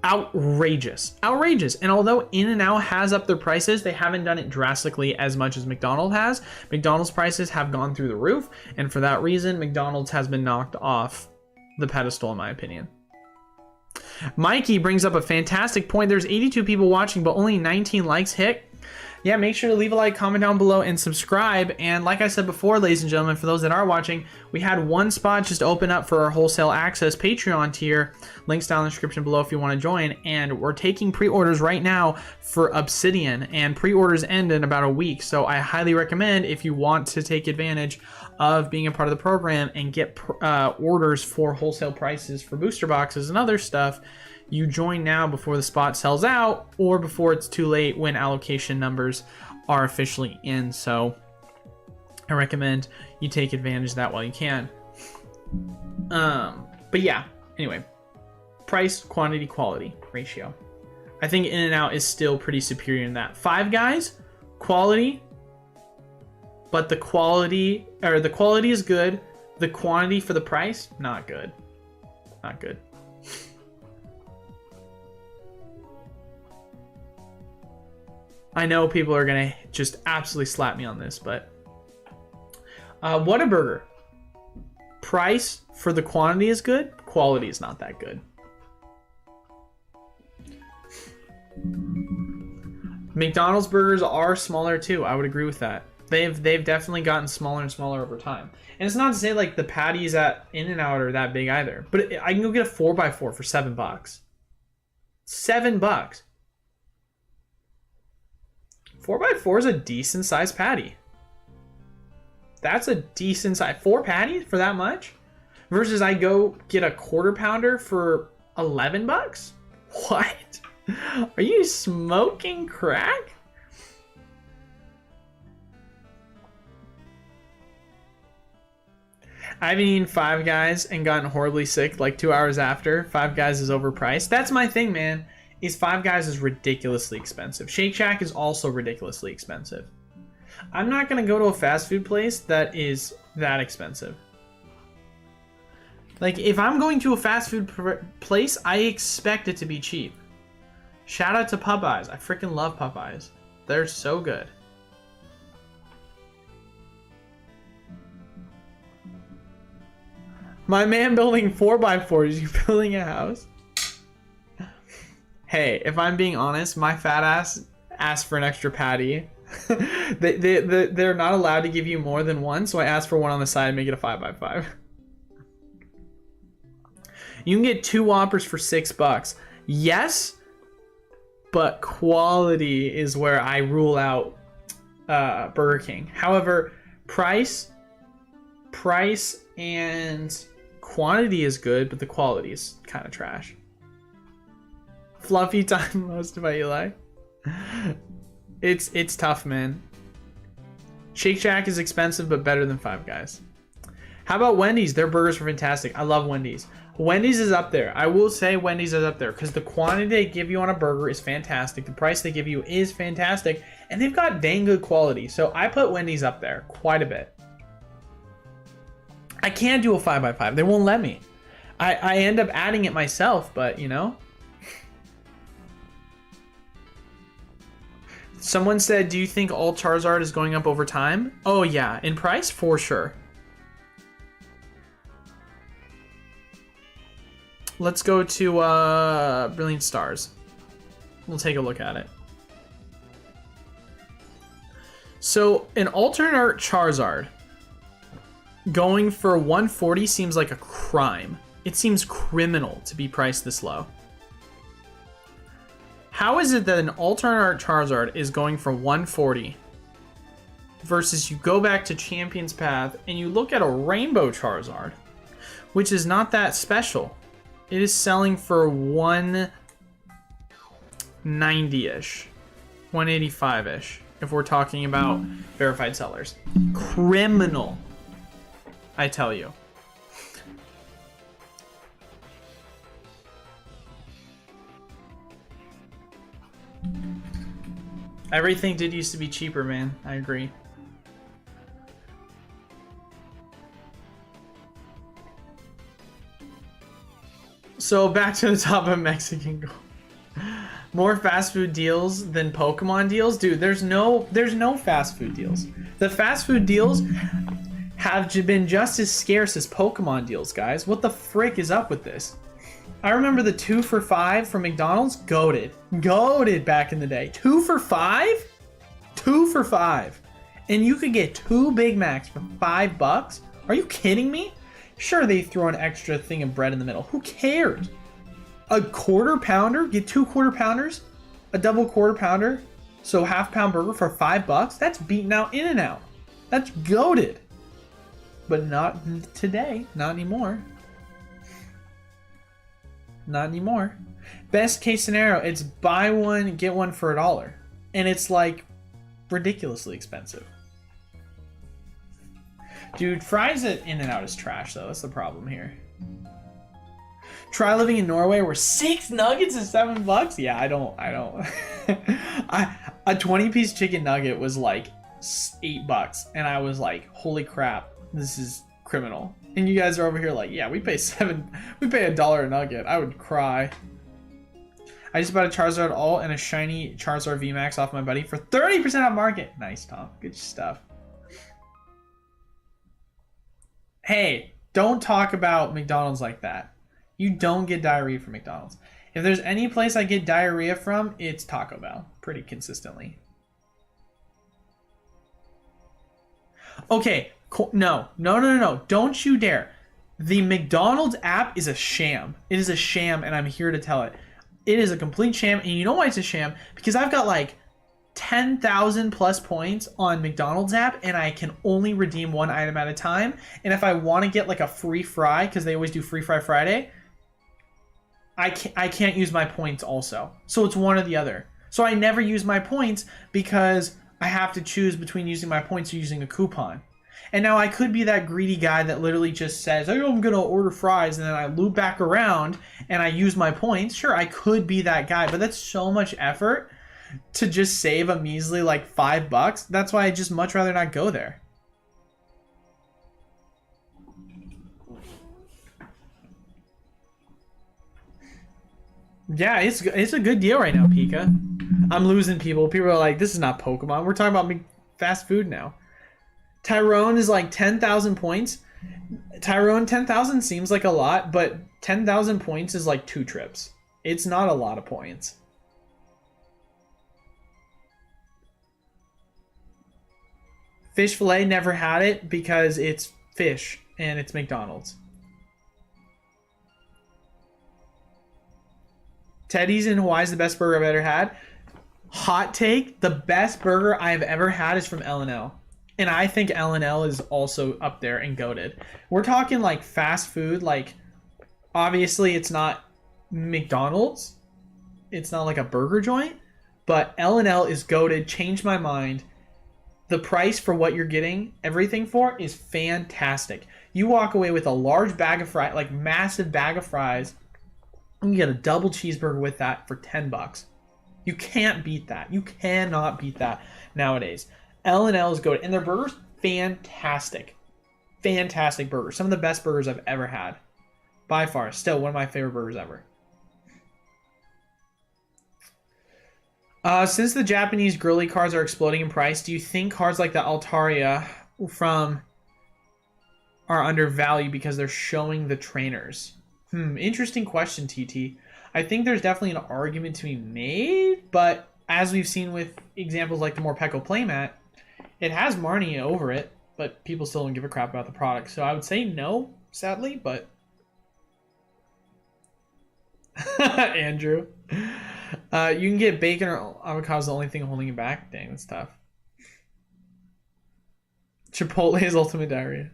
Outrageous. Outrageous. And although In-N-Out has upped their prices, they haven't done it drastically as much as McDonald's has. McDonald's prices have gone through the roof, and for that reason, McDonald's has been knocked off the pedestal, in my opinion. Mikey brings up a fantastic point. There's 82 people watching, but only 19 likes hit. Yeah, make sure to leave a like, comment down below, and subscribe. And like I said before, ladies and gentlemen, for those that are watching, we had one spot just open up for our Wholesale Access Patreon tier. Links down in the description below if you want to join. And we're taking pre-orders right now for Obsidian, and pre-orders end in about a week. So I highly recommend, if you want to take advantage of being a part of the program and get orders for wholesale prices for booster boxes and other stuff, you join now before the spot sells out or before it's too late when allocation numbers are officially in. So I recommend you take advantage of that while you can. But yeah, anyway, price, quantity, quality ratio. I think In-N-Out is still pretty superior in that. Five Guys, quality, but the quality is good. The quantity for the price, not good. Not good. I know people are gonna just absolutely slap me on this, but Whataburger. Price for the quantity is good. Quality is not that good. McDonald's burgers are smaller too. I would agree with that. They've definitely gotten smaller and smaller over time. And it's not to say like the patties at In-N-Out are that big either. But I can go get a 4x4 for $7. $7. 4x4 is a decent sized patty. That's a decent size. 4 patties for that much? Versus I go get a quarter pounder for $11? What? Are you smoking crack? I haven't eaten Five Guys and gotten horribly sick like 2 hours after. Five Guys is overpriced. That's my thing, man. Is Five Guys is ridiculously expensive. Shake Shack is also ridiculously expensive. I'm not going to go to a fast food place that is that expensive. Like, if I'm going to a fast food place, I expect it to be cheap. Shout out to Popeyes. I freaking love Popeyes. They're so good. My man building 4x4s. You building a house? Hey, if I'm being honest, my fat ass asked for an extra patty. They're not allowed to give you more than one, so I asked for one on the side and make it a 5x5. You can get 2 Whoppers for $6. Yes, but quality is where I rule out Burger King. However, price and quantity is good, but the quality is kind of trash. Fluffy time most by Eli. It's tough, man. Shake Shack is expensive, but better than Five Guys. How about Wendy's? Their burgers are fantastic. I love Wendy's. Wendy's is up there. I will say Wendy's is up there because the quantity they give you on a burger is fantastic. The price they give you is fantastic. And they've got dang good quality. So I put Wendy's up there quite a bit. I can't do a 5x5. They won't let me. I end up adding it myself, but you know. Someone said, do you think all Charizard is going up over time? Oh yeah, in price? For sure. Let's go to Brilliant Stars. We'll take a look at it. So an alternate art Charizard going for 140 seems like a crime. It seems criminal to be priced this low. How is it that an alternate art Charizard is going for 140 versus you go back to Champion's Path and you look at a Rainbow Charizard, which is not that special. It is selling for 190-ish, 185-ish, if we're talking about verified sellers. Criminal, I tell you. Everything did used to be cheaper, man. I agree. So back to the top of Mexican Gold. More fast food deals than Pokemon deals? Dude, there's no fast food deals. The fast food deals have been just as scarce as Pokemon deals, guys. What the frick is up with this? I remember the 2 for $5 from McDonald's. Goated back in the day. 2 for $5? 2 for $5. And you could get 2 Big Macs for $5? Are you kidding me? Sure, they throw an extra thing of bread in the middle. Who cares? A quarter pounder? Get 2 quarter pounders? A double quarter pounder? So half-pound burger for $5? That's beating out In-N-Out. That's goated. But not today. Not anymore. Not anymore. Best case scenario, it's buy one, get one for $1. And it's like ridiculously expensive. Dude, fries at In-N-Out is trash though. That's the problem here. Try living in Norway where 6 nuggets is $7? Yeah, I don't. A 20-piece chicken nugget was like $8. And I was like, holy crap, this is criminal. And you guys are over here like, yeah, we pay $1 a nugget. I would cry. I just bought a Charizard Alt and a shiny Charizard VMAX off my buddy for 30% off market. Nice, Tom. Good stuff. Hey, don't talk about McDonald's like that. You don't get diarrhea from McDonald's. If there's any place I get diarrhea from, it's Taco Bell. pretty consistently. Okay, no. Don't you dare. The McDonald's app is a sham. It is a sham, and I'm here to tell it. It is a complete sham, and you know why it's a sham? Because I've got like 10,000 plus points on McDonald's app, and I can only redeem one item at a time. And if I want to get like a free fry, because they always do free fry Friday, I can't use my points also. So it's one or the other. So I never use my points because I have to choose between using my points or using a coupon. And now I could be that greedy guy that literally just says, oh, I'm going to order fries, and then I loop back around and I use my points. Sure, I could be that guy, but that's so much effort to just save a measly like $5. That's why I just much rather not go there. Yeah, it's a good deal right now, Pika. I'm losing people. People are like, this is not Pokemon. We're talking about fast food now. Tyrone is like 10,000 points. Tyrone, 10,000 seems like a lot, but 10,000 points is like 2 trips. It's not a lot of points. Fish fillet, never had it because it's fish and it's McDonald's. Teddy's in Hawaii is the best burger I've ever had. Hot take, the best burger I've ever had is from L&L. And I think L&L is also up there and goated. We're talking like fast food. Like, obviously it's not McDonald's. It's not like a burger joint. But L&L is goated. Changed my mind. The price for what you're getting everything for is fantastic. You walk away with a large bag of fries, like massive bag of fries. And you get a double cheeseburger with that for $10. You can't beat that. You cannot beat that nowadays. L&L is good, and their burgers, fantastic. Fantastic burgers. Some of the best burgers I've ever had. By far. Still one of my favorite burgers ever. Since the Japanese girly cards are exploding in price, do you think cards like the Altaria are undervalued because they're showing the trainers? Interesting question, TT. I think there's definitely an argument to be made, but as we've seen with examples like the Morpeko playmat, it has Marnie over it, but people still don't give a crap about the product. So I would say no, sadly, but... Andrew. You can get bacon or avocado is the only thing holding you back. Dang, that's tough. Chipotle is ultimate diarrhea.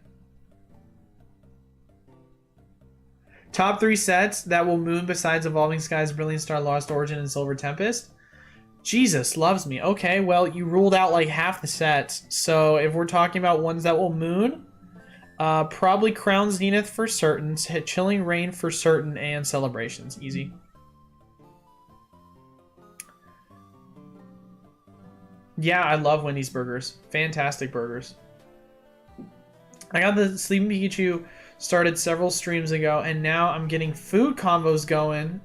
Top 3 sets that will moon besides Evolving Skies, Brilliant Star, Lost Origin, and Silver Tempest. Jesus loves me. Okay, well, you ruled out like half the sets. So if we're talking about ones that will moon, probably Crown Zenith for certain, Chilling Reign for certain, and Celebrations. Easy. Yeah, I love Wendy's burgers. Fantastic burgers. I got the Sleeping Pikachu started several streams ago, and now I'm getting food combos going.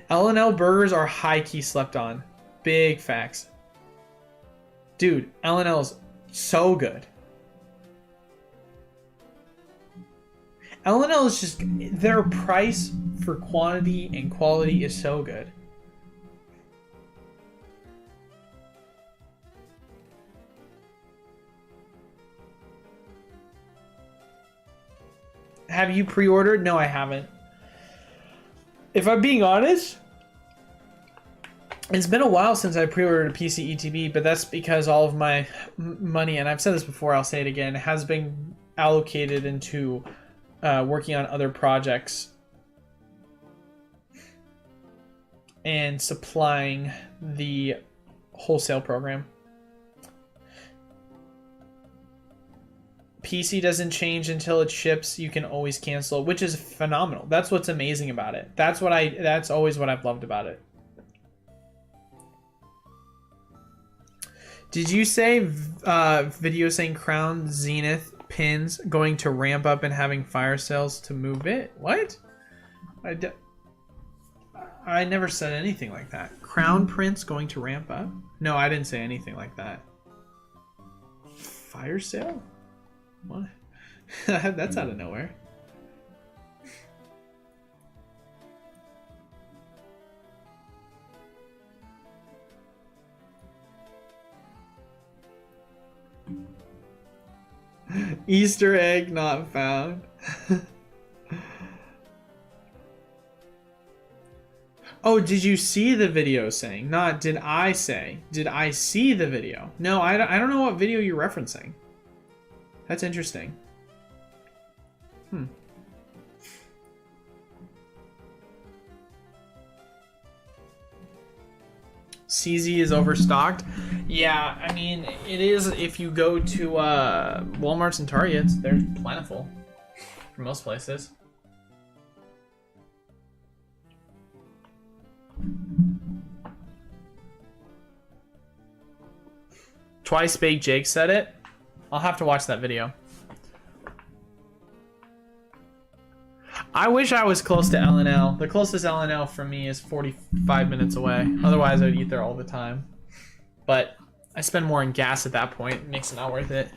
L&L burgers are high-key slept on. Big facts. Dude, L&L is so good. L&L is just... their price for quantity and quality is so good. Have you pre-ordered? No, I haven't. If I'm being honest, it's been a while since I pre-ordered a PC ETB, but that's because all of my money, and I've said this before, I'll say it again, has been allocated into working on other projects and supplying the wholesale program. PC doesn't change until it ships. You can always cancel, which is phenomenal. That's what's amazing about it. That's always what I've loved about it. Did you say video saying Crown Zenith pins going to ramp up and having fire sales to move it? What? I never said anything like that. Crown Prince going to ramp up? No, I didn't say anything like that. Fire sale? What? That's out of nowhere. Easter egg not found. Oh, did you see the video saying? Not did I say. Did I see the video? No, I don't know what video you're referencing. That's interesting. CZ is overstocked. Yeah, I mean, it is if you go to Walmarts and Targets, they're plentiful for most places. Twice Baked Jake said it. I'll have to watch that video. I wish I was close to LNL. The closest LNL from me is 45 minutes away. Otherwise, I would eat there all the time. But I spend more in gas at that point. It makes it not worth it.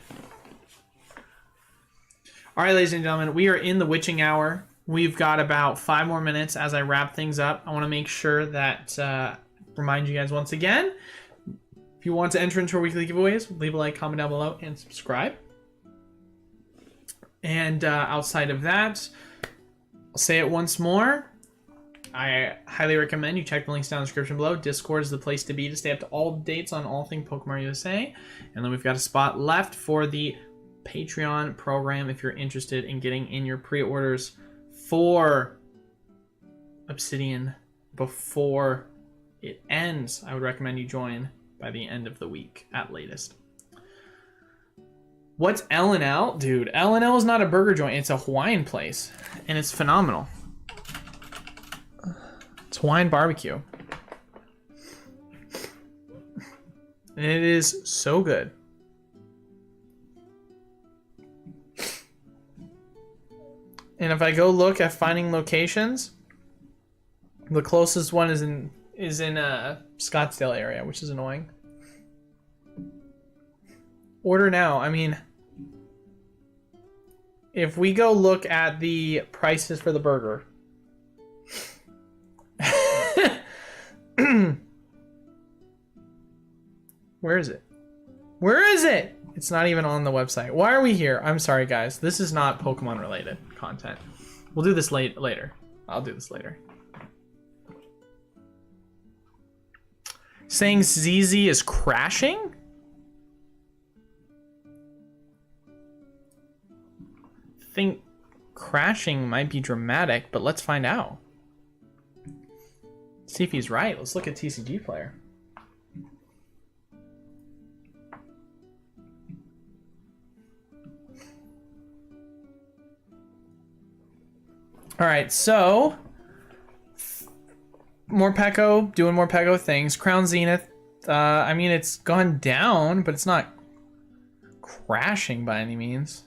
All right, ladies and gentlemen, we are in the witching hour. We've got about 5 more minutes as I wrap things up. I want to make sure that remind you guys once again, if you want to enter into our weekly giveaways, leave a like, comment down below, and subscribe. And outside of that, I'll say it once more. I highly recommend you check the links down in the description below. Discord is the place to be to stay up to all dates on all things Pokemon USA. And then we've got a spot left for the Patreon program if you're interested in getting in your pre-orders for Obsidian before it ends. I would recommend you join by the end of the week at latest. What's L&L? Dude, L&L is not a burger joint. It's a Hawaiian place, and it's phenomenal. It's Hawaiian barbecue. And it is so good. And if I go look at finding locations, the closest one is in Scottsdale area, which is annoying. Order now. I mean, if we go look at the prices for the burger. Where is it? Where is it? It's not even on the website. Why are we here? I'm sorry, guys. This is not Pokemon related content. We'll do this later. I'll do this later. Saying ZZ is crashing? I think crashing might be dramatic, but let's find out. See if he's right. Let's look at TCG Player. All right, so more Peko, doing more Peko things. Crown Zenith, I mean, it's gone down, but it's not crashing by any means.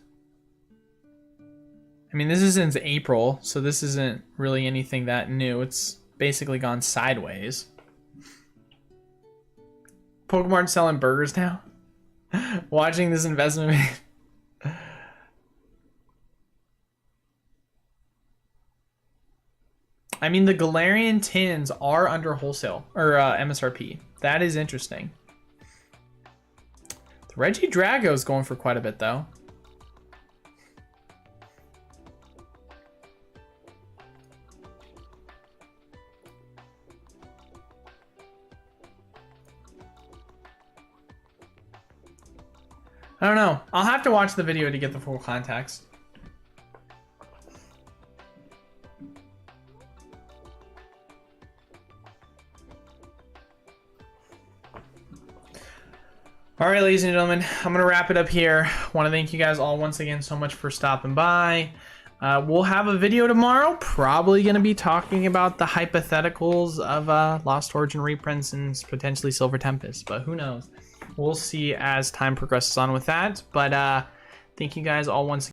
I mean, this is since April, so this isn't really anything that new. It's basically gone sideways. Pokemon selling burgers now. Watching this investment. I mean, the Galarian tins are under wholesale or MSRP. That is interesting. The Regidrago is going for quite a bit, though. I don't know. I'll have to watch the video to get the full context. All right, ladies and gentlemen, I'm going to wrap it up here. I want to thank you guys all once again so much for stopping by. We'll have a video tomorrow. Probably going to be talking about the hypotheticals of Lost Origin reprints and potentially Silver Tempest, but who knows? We'll see as time progresses on with that. But thank you guys all once again.